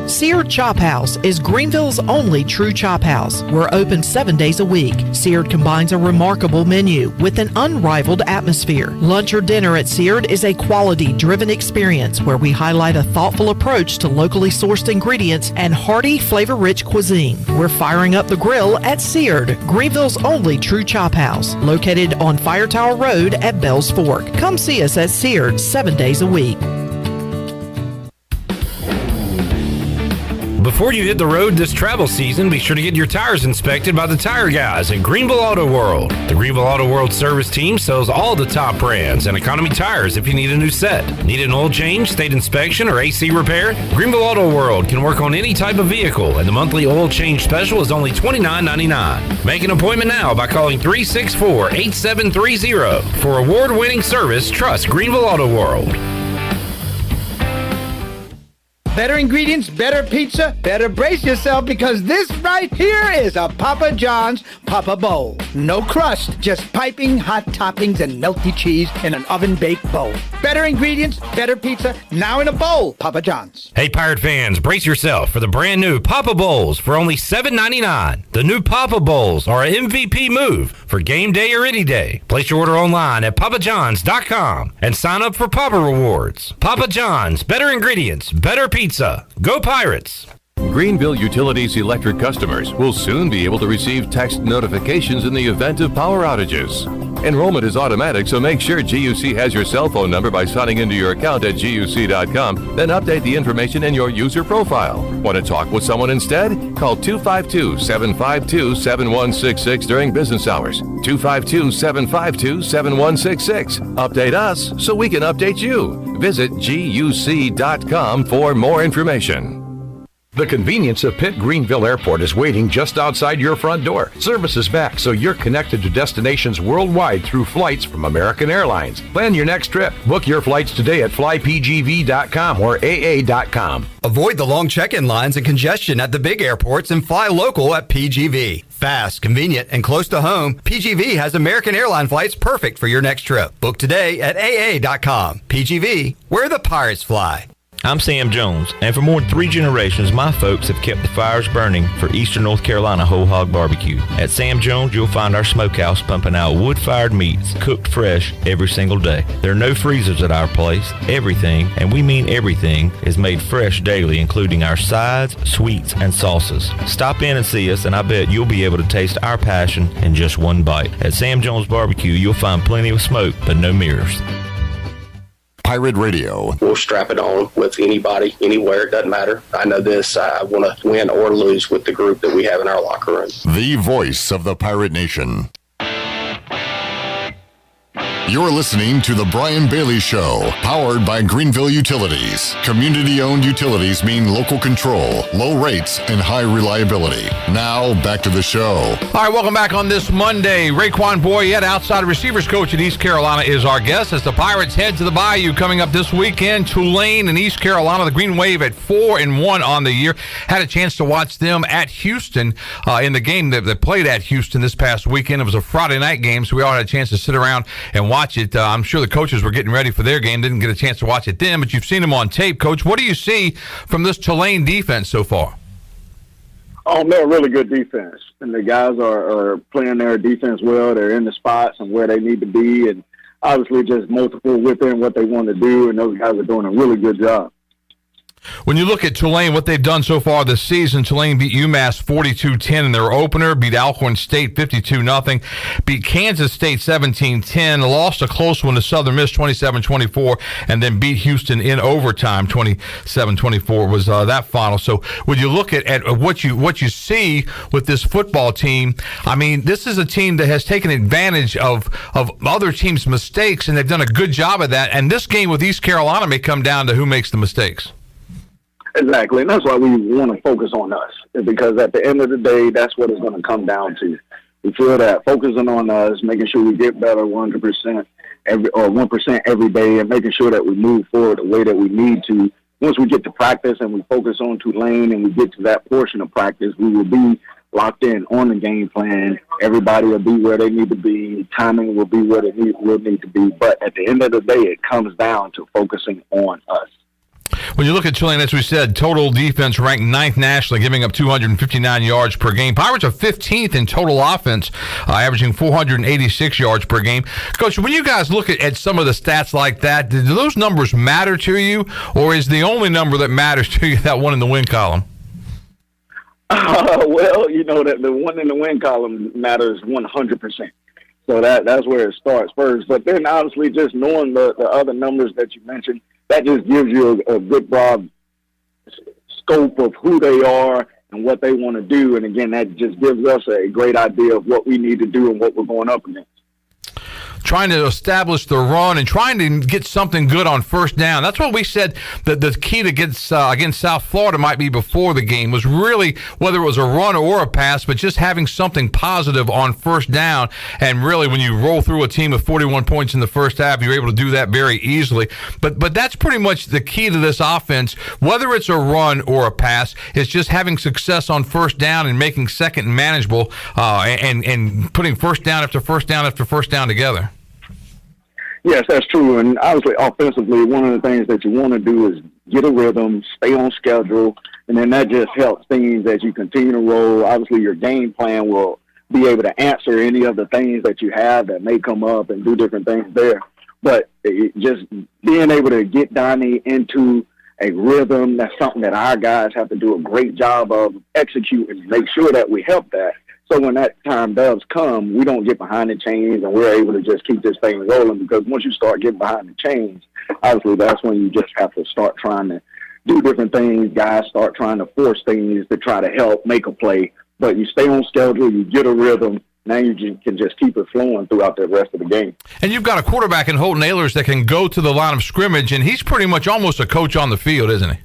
Seared Chop House is Greenville's only true chop house. We're open 7 days a week. Seared combines a remarkable menu with an unrivaled atmosphere. Lunch or dinner at Seared is a quality-driven experience where we highlight a thoughtful approach to locally sourced ingredients and hearty, flavor-rich cuisine. We're firing up the grill at Seared, Greenville's only true chop house, located on Fire Tower Road at Bells Fork. Come see us at Seared 7 days a week. Before you hit the road this travel season, be sure to get your tires inspected by the tire guys at Greenville Auto World. The Greenville Auto World service team sells all the top brands and economy tires if you need a new set. Need an oil change, state inspection, or AC repair? Greenville Auto World can work on any type of vehicle, and the monthly oil change special is only $29.99. Make an appointment now by calling 364-8730. For award-winning service, trust Greenville Auto World. Better ingredients, better pizza, better brace yourself, because this right here is a Papa John's Papa Bowl. No crust, just piping hot toppings and melty cheese in an oven-baked bowl. Better ingredients, better pizza, now in a bowl. Papa John's. Hey, Pirate fans, brace yourself for the brand new Papa Bowls for only $7.99. The new Papa Bowls are an MVP move for game day or any day. Place your order online at papajohns.com and sign up for Papa Rewards. Papa John's, better ingredients, better pizza. Go Pirates! Greenville Utilities electric customers will soon be able to receive text notifications in the event of power outages. Enrollment is automatic, so make sure GUC has your cell phone number by signing into your account at GUC.com, then update the information in your user profile. Want to talk with someone instead? Call 252-752-7166 during business hours. 252-752-7166. Update us so we can update you. Visit GUC.com for more information. The convenience of Pitt Greenville Airport is waiting just outside your front door. Service is back, so you're connected to destinations worldwide through flights from American Airlines. Plan your next trip. Book your flights today at flypgv.com or aa.com. Avoid the long check-in lines and congestion at the big airports and fly local at PGV. Fast, convenient, and close to home, PGV has American Airline flights perfect for your next trip. Book today at aa.com. PGV, where the pirates fly. I'm Sam Jones, and for more than 3 generations, my folks have kept the fires burning for Eastern North Carolina Whole Hog Barbecue. At Sam Jones, you'll find our smokehouse pumping out wood-fired meats, cooked fresh every single day. There are no freezers at our place. Everything, and we mean everything, is made fresh daily, including our sides, sweets, and sauces. Stop in and see us, and I bet you'll be able to taste our passion in just one bite. At Sam Jones Barbecue, you'll find plenty of smoke, but no mirrors. Pirate Radio. We'll strap it on with anybody, anywhere. It doesn't matter. I know this. I want to win or lose with the group that we have in our locker room. The voice of the Pirate Nation. You're listening to The Brian Bailey Show, powered by Greenville Utilities. Community-owned utilities mean local control, low rates, and high reliability. Now, back to the show. All right, welcome back on this Monday. Raekwon Boyette, outside receivers coach at East Carolina, is our guest as the Pirates head to the Bayou coming up this weekend. Tulane and East Carolina, the Green Wave at 4-1 on the year. Had a chance to watch them at Houston in the game that they played at Houston this past weekend. It was a Friday night game, so we all had a chance to sit around and watch it. I'm sure the coaches were getting ready for their game. Didn't get a chance to watch it then, but you've seen them on tape. Coach, what do you see from this Tulane defense so far? Oh, they're a really good defense, and the guys are playing their defense well. They're in the spots and where they need to be, and obviously just multiple within what they want to do, and those guys are doing a really good job. When you look at Tulane, what they've done so far this season, Tulane beat UMass 42-10 in their opener, beat Alcorn State 52-0, beat Kansas State 17-10, lost a close one to Southern Miss 27-24, and then beat Houston in overtime 27-24 was that final. So when you look at what you see with this football team, I mean, this is a team that has taken advantage of other teams' mistakes, and they've done a good job of that. And this game with East Carolina may come down to who makes the mistakes. Exactly, and that's why we want to focus on us, because at the end of the day, that's what it's going to come down to. We feel that focusing on us, making sure we get better 100% or 1% every day, and making sure that we move forward the way that we need to. Once we get to practice and we focus on Tulane and we get to that portion of practice, we will be locked in on the game plan. Everybody will be where they need to be. Timing will be where it will need to be. But at the end of the day, it comes down to focusing on us. When you look at Tulane, as we said, total defense ranked 9th nationally, giving up 259 yards per game. Pirates are 15th in total offense, averaging 486 yards per game. Coach, when you guys look at some of the stats like that, do those numbers matter to you, or is the only number that matters to you that one in the win column? Well, you know that the one in the win column matters 100%. So that's where it starts first. But then obviously just knowing the other numbers that you mentioned, that just gives you a good broad scope of who they are and what they want to do. And again, that just gives us a great idea of what we need to do and what we're going up against. Trying to establish the run and trying to get something good on first down. That's what we said that the key to against South Florida might be before the game was really whether it was a run or a pass, but just having something positive on first down. And really, when you roll through a team of 41 points in the first half, you're able to do that very easily. But that's pretty much the key to this offense, whether it's a run or a pass. It's just having success on first down and making second manageable and putting first down after first down after first down together. Yes, that's true. And obviously, offensively, one of the things that you want to do is get a rhythm, stay on schedule, and then that just helps things as you continue to roll. Obviously, your game plan will be able to answer any of the things that you have that may come up and do different things there. But just being able to get Donnie into a rhythm, that's something that our guys have to do a great job of executing, make sure that we help that. So when that time does come, we don't get behind the chains and we're able to just keep this thing rolling, because once you start getting behind the chains, obviously that's when you just have to start trying to do different things. Guys start trying to force things to try to help make a play. But you stay on schedule, you get a rhythm, now you can just keep it flowing throughout the rest of the game. And you've got a quarterback in Holton Ahlers that can go to the line of scrimmage, and he's pretty much almost a coach on the field, isn't he?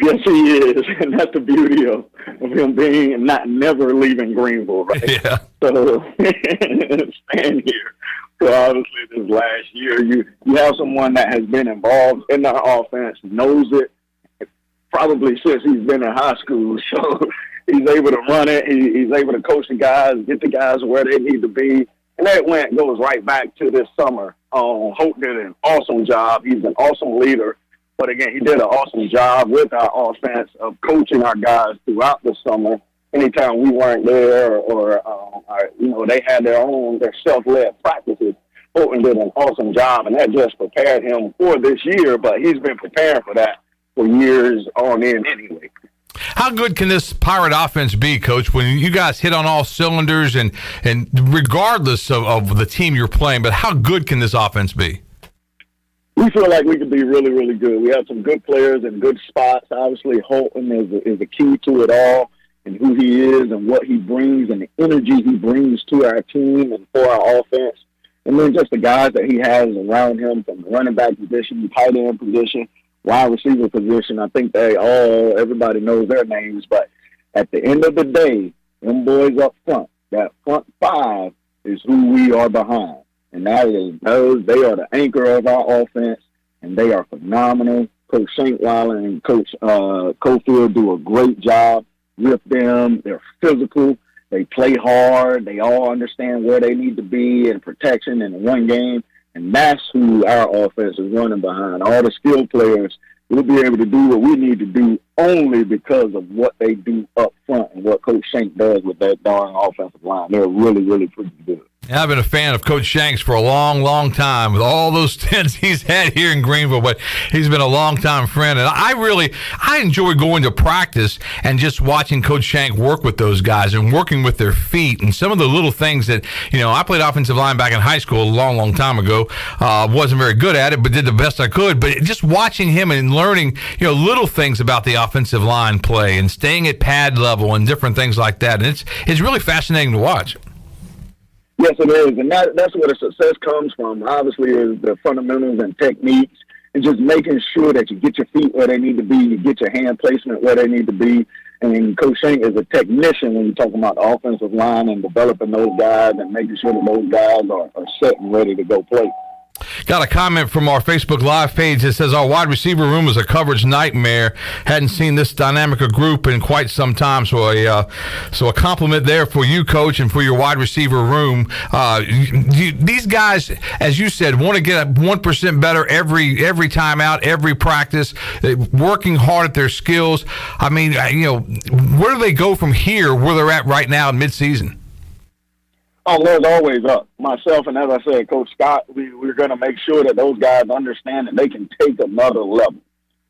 Yes, he is, and that's the beauty of him being and never leaving Greenville, right? Yeah. So, staying here. So, obviously, this last year, you have someone that has been involved in the offense, knows it, probably since he's been in high school. So, he's able to run it. He's able to coach the guys, get the guys where they need to be. And that goes right back to this summer. Hope did an awesome job. He's an awesome leader. But again, he did an awesome job with our offense of coaching our guys throughout the summer. Anytime we weren't there or they had their self-led practices, Holton did an awesome job, and that just prepared him for this year. But he's been preparing for that for years on end anyway. How good can this Pirate offense be, Coach, when you guys hit on all cylinders and regardless of the team you're playing, but how good can this offense be? We feel like we could be really, really good. We have some good players in good spots. Obviously, Holton is the key to it all, and who he is and what he brings and the energy he brings to our team and for our offense. And then just the guys that he has around him from the running back position, tight end position, wide receiver position. I think everybody knows their names, but at the end of the day, them boys up front, that front five is who we are behind. And they are the anchor of our offense, and they are phenomenal. Coach Shankweiler and Coach Cofield do a great job with them. They're physical. They play hard. They all understand where they need to be in protection in the run game. And that's who our offense is running behind. All the skilled players will be able to do what we need to do only because of what they do up front and what Coach Shank does with that darn offensive line. They're really, really pretty good. I've been a fan of Coach Shanks for a long, long time with all those stints he's had here in Greenville, but he's been a long-time friend. And I enjoy going to practice and just watching Coach Shank work with those guys and working with their feet and some of the little things that, I played offensive line back in high school a long, long time ago. Wasn't very good at it, but did the best I could. But just watching him and learning, little things about the offensive line play and staying at pad level and different things like that. And it's really fascinating to watch. Yes, it is, and that's where the success comes from, obviously, is the fundamentals and techniques and just making sure that you get your feet where they need to be, you get your hand placement where they need to be. And Coach Shank is a technician when you're talking about the offensive line and developing those guys and making sure that those guys are set and ready to go play. Got a comment from our Facebook Live page that says our wide receiver room is a coverage nightmare. Hadn't seen this dynamic a group in quite some time. So a compliment there for you, Coach, and for your wide receiver room. These guys, as you said, want to get 1% better every time out, every practice, working hard at their skills. I mean, where do they go from here, where they're at right now in midseason? Oh, there's always up. Myself and, as I said, Coach Scott, we're going to make sure that those guys understand that they can take another level.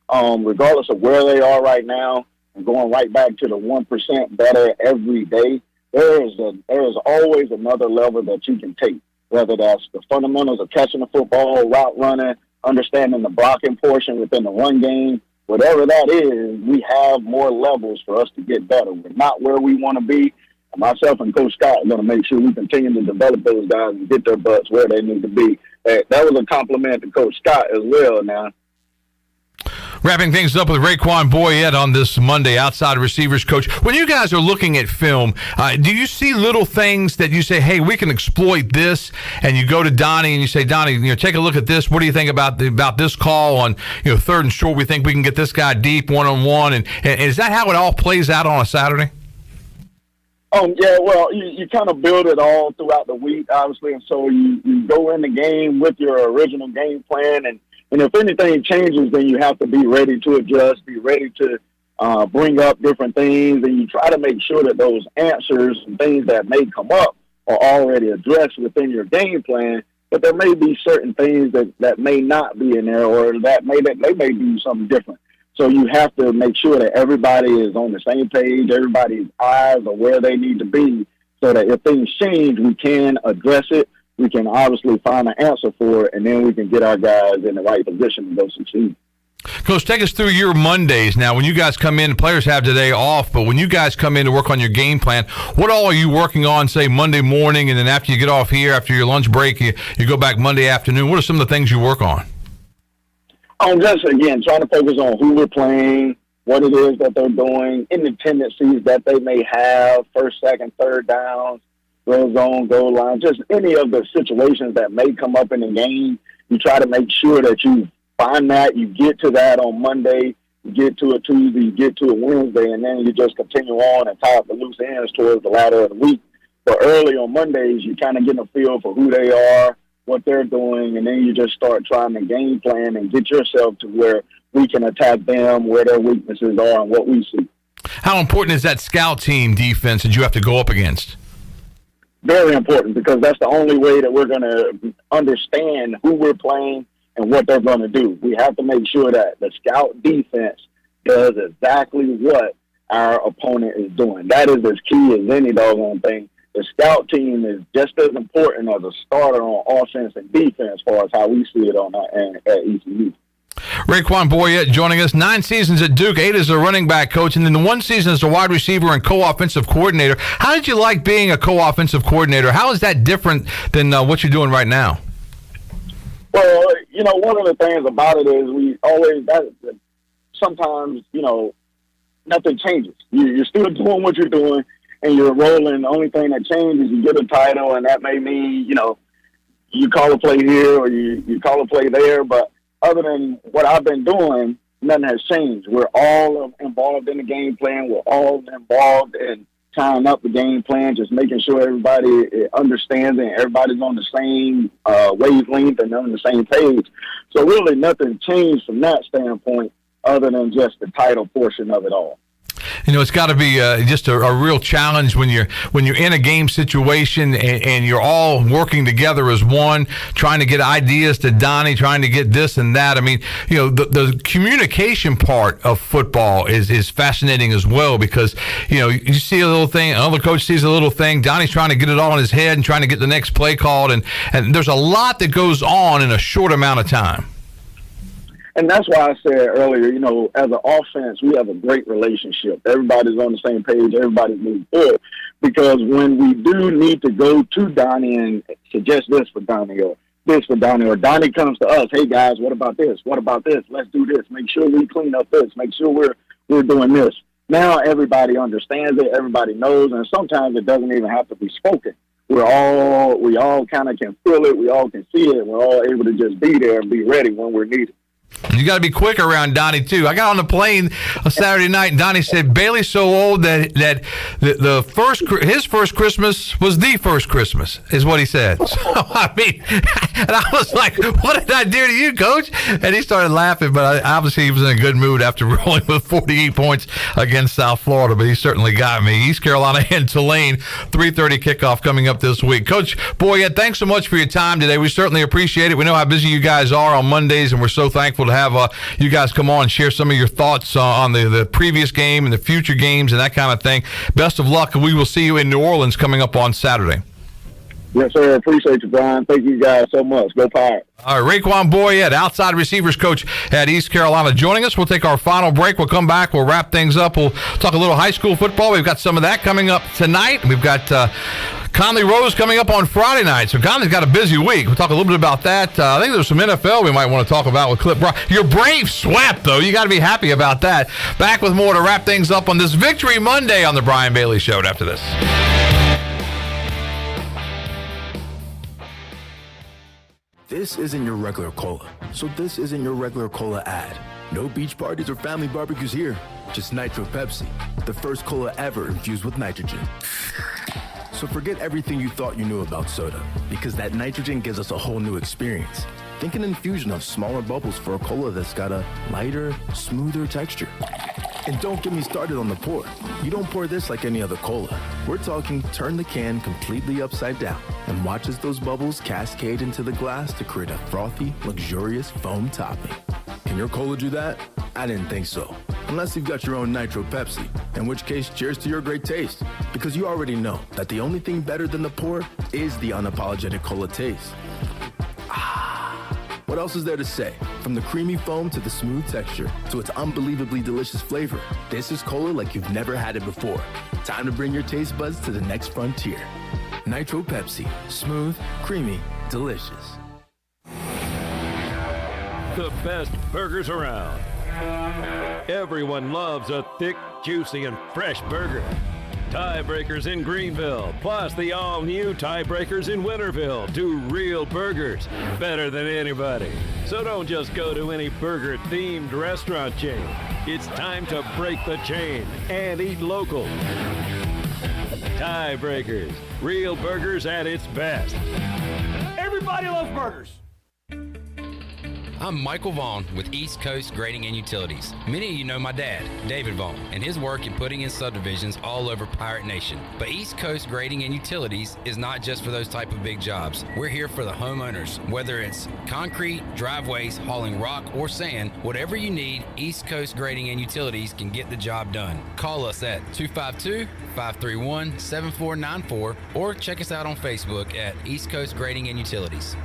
Regardless of where they are right now and going right back to the 1% better every day, there is always another level that you can take, whether that's the fundamentals of catching the football, route running, understanding the blocking portion within the run game. Whatever that is, we have more levels for us to get better. We're not where we want to be. Myself and Coach Scott are going to make sure we continue to develop those guys and get their butts where they need to be. That was a compliment to Coach Scott as well now. Wrapping things up with Raekwon Boyette on this Monday, outside receivers coach. When you guys are looking at film, do you see little things that you say, hey, we can exploit this, and you go to Donnie and you say, Donnie, take a look at this. What do you think about this call on third and short? We think we can get this guy deep one-on-one. And is that how it all plays out on a Saturday? Yeah, well, you kind of build it all throughout the week, obviously, and so you go in the game with your original game plan, and if anything changes, then you have to be ready to adjust, be ready to bring up different things, and you try to make sure that those answers and things that may come up are already addressed within your game plan, but there may be certain things that may not be in there, or that they may do something different. So you have to make sure that everybody is on the same page, everybody's eyes are where they need to be, so that if things change, we can address it. We can obviously find an answer for it, and then we can get our guys in the right position to go succeed. Coach, take us through your Mondays now. When you guys come in, the players have today off, but when you guys come in to work on your game plan, what all are you working on, say, Monday morning, and then after you get off here, after your lunch break, you go back Monday afternoon? What are some of the things you work on? Just, again, trying to focus on who we're playing, what it is that they're doing, any tendencies that they may have, first, second, third downs, red zone, goal line, just any of the situations that may come up in the game. You try to make sure that you find that, you get to that on Monday, you get to it Tuesday, you get to it Wednesday, and then you just continue on and tie up the loose ends towards the latter of the week. But early on Mondays, you kind of get a feel for who they are, what they're doing, and then you just start trying to game plan and get yourself to where we can attack them, where their weaknesses are, and what we see. How important is that scout team defense that you have to go up against? Very important, because that's the only way that we're going to understand who we're playing and what they're going to do. We have to make sure that the scout defense does exactly what our opponent is doing. That is as key as any doggone thing. The scout team is just as important as a starter on offense and defense as far as how we see it at ECU. Raekwon Boyette joining us. 9 seasons at Duke, 8 as a running back coach, and then the 1 season as a wide receiver and co-offensive coordinator. How did you like being a co-offensive coordinator? How is that different than what you're doing right now? Well, one of the things about it is we always sometimes, nothing changes. You're still doing what you're doing, and you're rolling. The only thing that changes, you get a title, and that may mean, you call a play here or you call a play there. But other than what I've been doing, nothing has changed. We're all involved in the game plan. We're all involved in tying up the game plan, just making sure everybody understands and everybody's on the same wavelength and on the same page. So really nothing changed from that standpoint other than just the title portion of it all. It's got to be just a real challenge when you're in a game situation and you're all working together as one, trying to get ideas to Donnie, trying to get this and that. I mean, the communication part of football is fascinating as well because, you see a little thing, another coach sees a little thing, Donnie's trying to get it all in his head and trying to get the next play called, and there's a lot that goes on in a short amount of time. And that's why I said earlier, as an offense, we have a great relationship. Everybody's on the same page. Everybody's moving forward. Because when we do need to go to Donnie and suggest this for Donnie or this for Donnie, or Donnie comes to us, hey, guys, what about this? What about this? Let's do this. Make sure we clean up this. Make sure we're doing this. Now everybody understands it. Everybody knows. And sometimes it doesn't even have to be spoken. We all kind of can feel it. We all can see it. We're all able to just be there and be ready when we're needed. You got to be quick around Donnie, too. I got on the plane a Saturday night, and Donnie said Bailey's so old that his first Christmas was the first Christmas, is what he said. So, I mean, and I was like, what did I do to you, Coach? And he started laughing, but obviously he was in a good mood after rolling with 48 points against South Florida, but he certainly got me. East Carolina and Tulane, 3:30 kickoff coming up this week. Coach Boyette, thanks so much for your time today. We certainly appreciate it. We know how busy you guys are on Mondays, and we're so thankful to have you guys come on and share some of your thoughts on the previous game and the future games and that kind of thing. Best of luck, and we will see you in New Orleans coming up on Saturday. Yes, sir. Appreciate you, Brian. Thank you guys so much. Go Pirates. All right, Raekwon Boyette, outside receivers coach at East Carolina, joining us. We'll take our final break. We'll come back. We'll wrap things up. We'll talk a little high school football. We've got some of that coming up tonight. We've got Conley Rose coming up on Friday night. So Conley's got a busy week. We'll talk a little bit about that. I think there's some NFL we might want to talk about with Clip Brown. Your Braves swept, though. You got to be happy about that. Back with more to wrap things up on this Victory Monday on the Brian Bailey Show after this. This isn't your regular cola, so this isn't your regular cola ad. No beach parties or family barbecues here, just Nitro Pepsi, the first cola ever infused with nitrogen. So forget everything you thought you knew about soda, because that nitrogen gives us a whole new experience. Think an infusion of smaller bubbles for a cola that's got a lighter, smoother texture. And don't get me started on the pour. You don't pour this like any other cola. We're talking turn the can completely upside down and watch as those bubbles cascade into the glass to create a frothy, luxurious foam topping. Can your cola do that? I didn't think so. Unless you've got your own Nitro Pepsi, in which case, cheers to your great taste. Because you already know that the only thing better than the pour is the unapologetic cola taste. What else is there to say? From the creamy foam to the smooth texture to its unbelievably delicious flavor, this is cola like you've never had it before. Time to bring your taste buds to the next frontier. Nitro Pepsi. Smooth, creamy, delicious. The best burgers around. Everyone loves a thick, juicy, and fresh burger. Tiebreakers in Greenville, plus the all-new Tiebreakers in Winterville. Do real burgers better than anybody. So don't just go to any burger-themed restaurant chain. It's time to break the chain and eat local. Tiebreakers, real burgers at its best. Everybody loves burgers. I'm Michael Vaughn with East Coast Grading and Utilities. Many of you know my dad, David Vaughn, and his work in putting in subdivisions all over Pirate Nation. But East Coast Grading and Utilities is not just for those type of big jobs. We're here for the homeowners. Whether it's concrete, driveways, hauling rock, or sand, whatever you need, East Coast Grading and Utilities can get the job done. Call us at 252-531-7494 or check us out on Facebook at East Coast Grading and Utilities.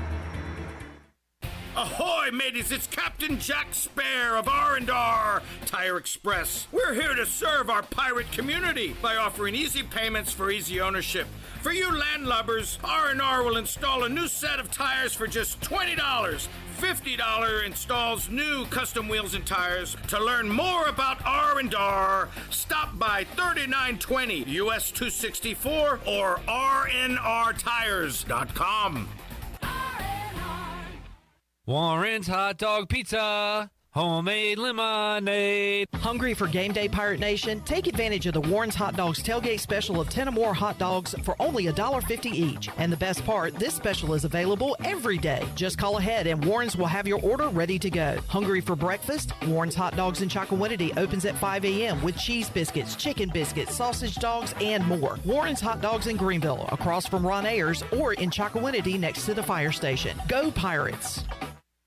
Ahoy! Ahoy, mateys, it's Captain Jack Spare of R&R Tire Express. We're here to serve our pirate community by offering easy payments for easy ownership. For you landlubbers, R&R will install a new set of tires for just $20. $50 installs new custom wheels and tires. To learn more about R&R, stop by 3920 US 264 or rnrtires.com. Warren's Hot Dog Pizza. Homemade lemonade. Hungry for game day, Pirate Nation? Take advantage of the Warren's Hot Dogs tailgate special of 10 or more hot dogs for only $1.50 each. And the best part, this special is available every day. Just call ahead and Warren's will have your order ready to go. Hungry for breakfast? Warren's Hot Dogs in Chocowinity opens at 5 a.m. with cheese biscuits, chicken biscuits, sausage dogs, and more. Warren's Hot Dogs in Greenville, across from Ron Ayers, or in Chocowinity next to the fire station. Go Pirates!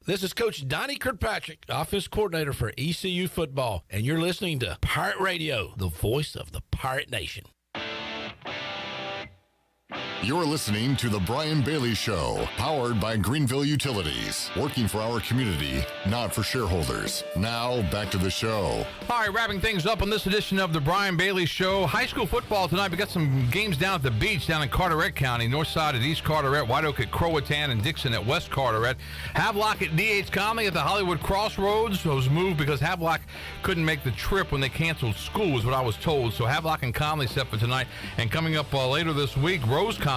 This is Coach Donnie Kirkpatrick, offense coordinator for ECU football, and you're listening to Pirate Radio, the voice of the Pirate Nation. You're listening to The Brian Bailey Show, powered by Greenville Utilities, working for our community, not for shareholders. Now, back to the show. All right, wrapping things up on this edition of The Brian Bailey Show. High school football tonight. We got some games down at the beach down in Carteret County, north side at East Carteret, White Oak at Croatan, and Dixon at West Carteret. Havelock at D.H. Conley at the Hollywood Crossroads. Those moved because Havelock couldn't make the trip when they canceled school, is what I was told. So Havelock and Conley set for tonight. And coming up later this week, Rose Conley.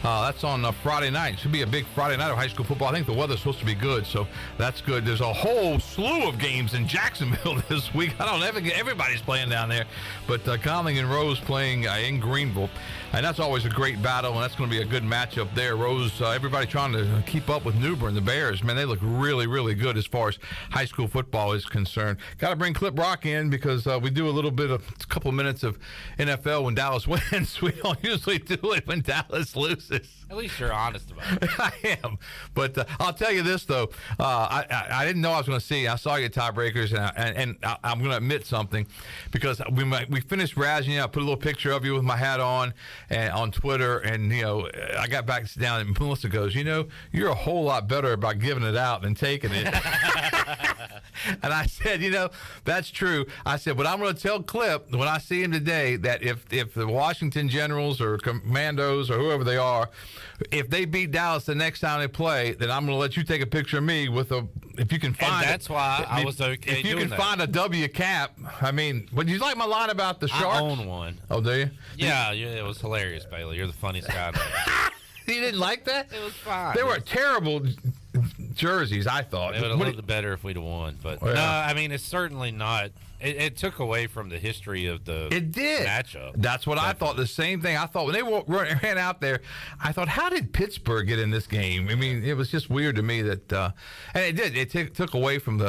That's on Friday night. It should be a big Friday night of high school football. I think the weather's supposed to be good, so that's good. There's a whole slew of games in Jacksonville this week. I don't know, everybody's playing down there, but Conley and Rose playing in Greenville, and that's always a great battle, and that's going to be a good matchup there. Rose, everybody trying to keep up with New Bern, the Bears. Man, they look really, really good as far as high school football is concerned. Got to bring Clip Rock in because we do a couple of minutes of NFL when Dallas wins. We don't usually do it when Dallas loses. At least you're honest about it. I am. But I'll tell you this, though. I didn't know I was going to see. I saw your tiebreakers, and I'm going to admit something because we finished razzing you. I put a little picture of you with my hat on and on Twitter, and, I got back down, and Melissa goes, you're a whole lot better about giving it out than taking it. And I said, that's true. I said, but I'm going to tell Clip when I see him today that if the Washington Generals or Commandos or whoever they are, if they beat Dallas the next time they play, then I'm going to let you take a picture of me with if you can find and that's why I was okay if you can find a W cap. I mean, but you like my line about the Sharks? I own one. Oh, do you? Yeah, it was hilarious, Bailey. You're the funniest guy. You didn't like that? It was fine. They were terrible jerseys, I thought. It would have looked better if we'd have won. But no, I mean, it's certainly not. It took away from the history of the matchup. That's what I thought. The same thing. I thought when they ran out there, I thought, how did Pittsburgh get in this game? I mean, it was just weird to me that, and it did. It took away from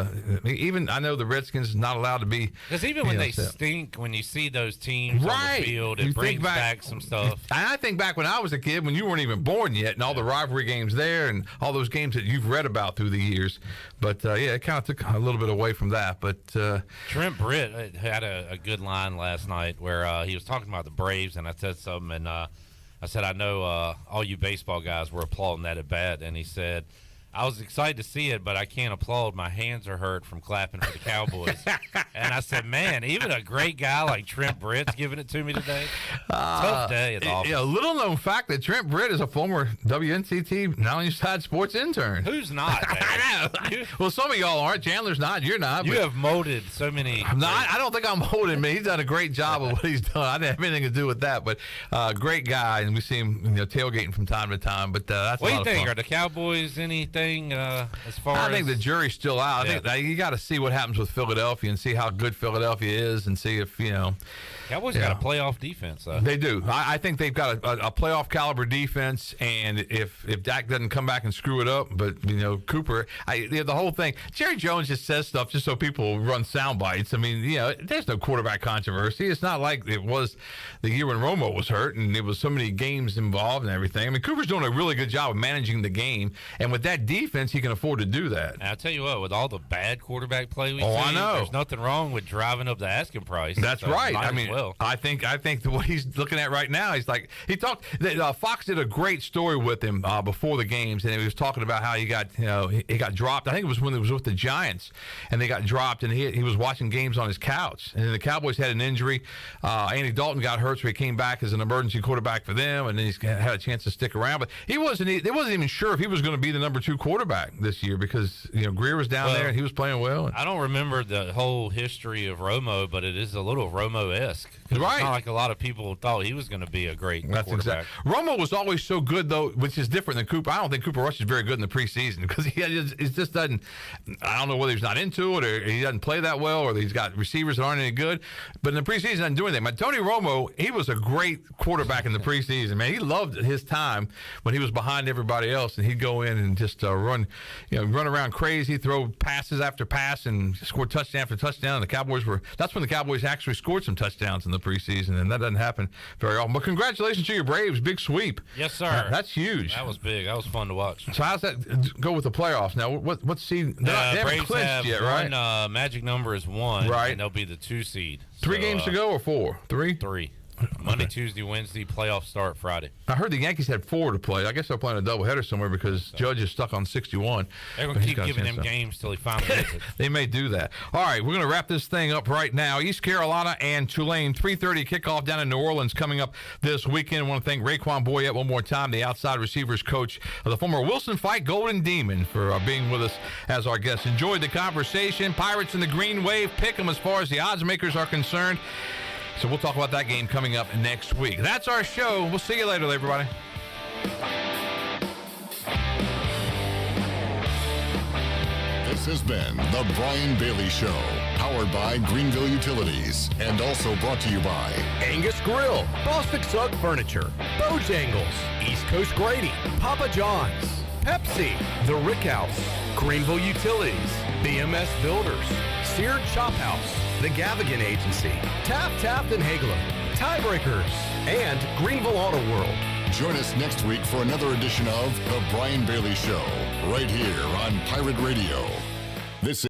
even I know the Redskins is not allowed to be. Because even when they stink, when you see those teams on the field, it brings back some stuff. And I think back when I was a kid, when you weren't even born yet, and all the rivalry games there, and all those games that you've read about through the years. But it kind of took a little bit away from that. But Trent Britt had a good line last night where he was talking about the Braves, and I said something, and I said, I know all you baseball guys were applauding that at bat, and he said, I was excited to see it, but I can't applaud. My hands are hurt from clapping for the Cowboys. And I said, man, even a great guy like Trent Britt's giving it to me today. Tough day at the office. Little known fact that Trent Britt is a former WNCT Now Inside Sports intern. Who's not? I know. Well, some of y'all aren't. Chandler's not. You're not. You have molded so many. I don't think I'm molded, man. He's done a great job of what he's done. I didn't have anything to do with that, but great guy, and we see him tailgating from time to time. But that's what a lot do you think? of fun. Are the Cowboys anything as far I think the jury's still out. Yeah. I think you got to see what happens with Philadelphia and see how good Philadelphia is and see if, Cowboys got a playoff defense, though. They do. I think they've got a playoff caliber defense, and if Dak doesn't come back and screw it up, but, Cooper, the whole thing, Jerry Jones just says stuff just so people run sound bites. I mean, there's no quarterback controversy. It's not like it was the year when Romo was hurt and there was so many games involved and everything. I mean, Cooper's doing a really good job of managing the game, and with that defense, he can afford to do that. And I'll tell you what, with all the bad quarterback play we've Oh, I seen, know. there's nothing wrong with driving up the asking price. That's So right. might I as mean, well. I think the way he's looking at right now, he's like, he talked. Fox did a great story with him before the games, and he was talking about how he got dropped. I think it was when it was with the Giants, and they got dropped, and he was watching games on his couch, and then the Cowboys had an injury. Andy Dalton got hurt, so he came back as an emergency quarterback for them, and then he's had a chance to stick around. But they wasn't even sure if he was going to be the number 2 quarterback this year because Greer was down there and he was playing well. I don't remember the whole history of Romo, but it is a little Romo-esque. Right. It's not like a lot of people thought he was going to be a great quarterback. Romo was always so good, though, which is different than Cooper. I don't think Cooper Rush is very good in the preseason because he just doesn't. I don't know whether he's not into it or he doesn't play that well or he's got receivers that aren't any good. But in the preseason, he doesn't do anything. But Tony Romo, he was a great quarterback in the preseason. Man, he loved his time when he was behind everybody else, and he'd go in and just run around crazy, throw passes after pass, and score touchdown after touchdown. And that's when the Cowboys actually scored some touchdowns in the preseason, and that doesn't happen very often. But congratulations to your Braves, big sweep. Yes, sir. That's huge. That was big. That was fun to watch. So how's that go with the playoffs now? What seed? They haven't Braves clinched have yet, right? one, magic number is 1, right? And they'll be the 2 seed. 3 games to go or 4? 3? 3. Monday, Tuesday, Wednesday, playoffs start Friday. I heard the Yankees had 4 to play. I guess they're playing a doubleheader somewhere because Judge is stuck on 61. They're going to keep giving them games till he finally gets it. They may do that. All right, we're going to wrap this thing up right now. East Carolina and Tulane, 3:30 kickoff down in New Orleans coming up this weekend. I want to thank Raekwon Boyette one more time, the outside receivers coach of the former Wilson Fight Golden Demon, for being with us as our guest. Enjoyed the conversation. Pirates in the Green Wave. Pick them as far as the odds makers are concerned. So we'll talk about that game coming up next week. That's our show. We'll see you later, everybody. This has been The Brian Bailey Show, powered by Greenville Utilities, and also brought to you by Angus Grill, Bostic Sugg Furniture, Bojangles, East Coast Grading, Papa John's, Pepsi, The Rick House, Greenville Utilities, BMS Builders, Seared Chop House, The Gavigan Agency, Taft and Hagler, Tiebreakers, and Greenville Auto World. Join us next week for another edition of The Brian Bailey Show, right here on Pirate Radio. This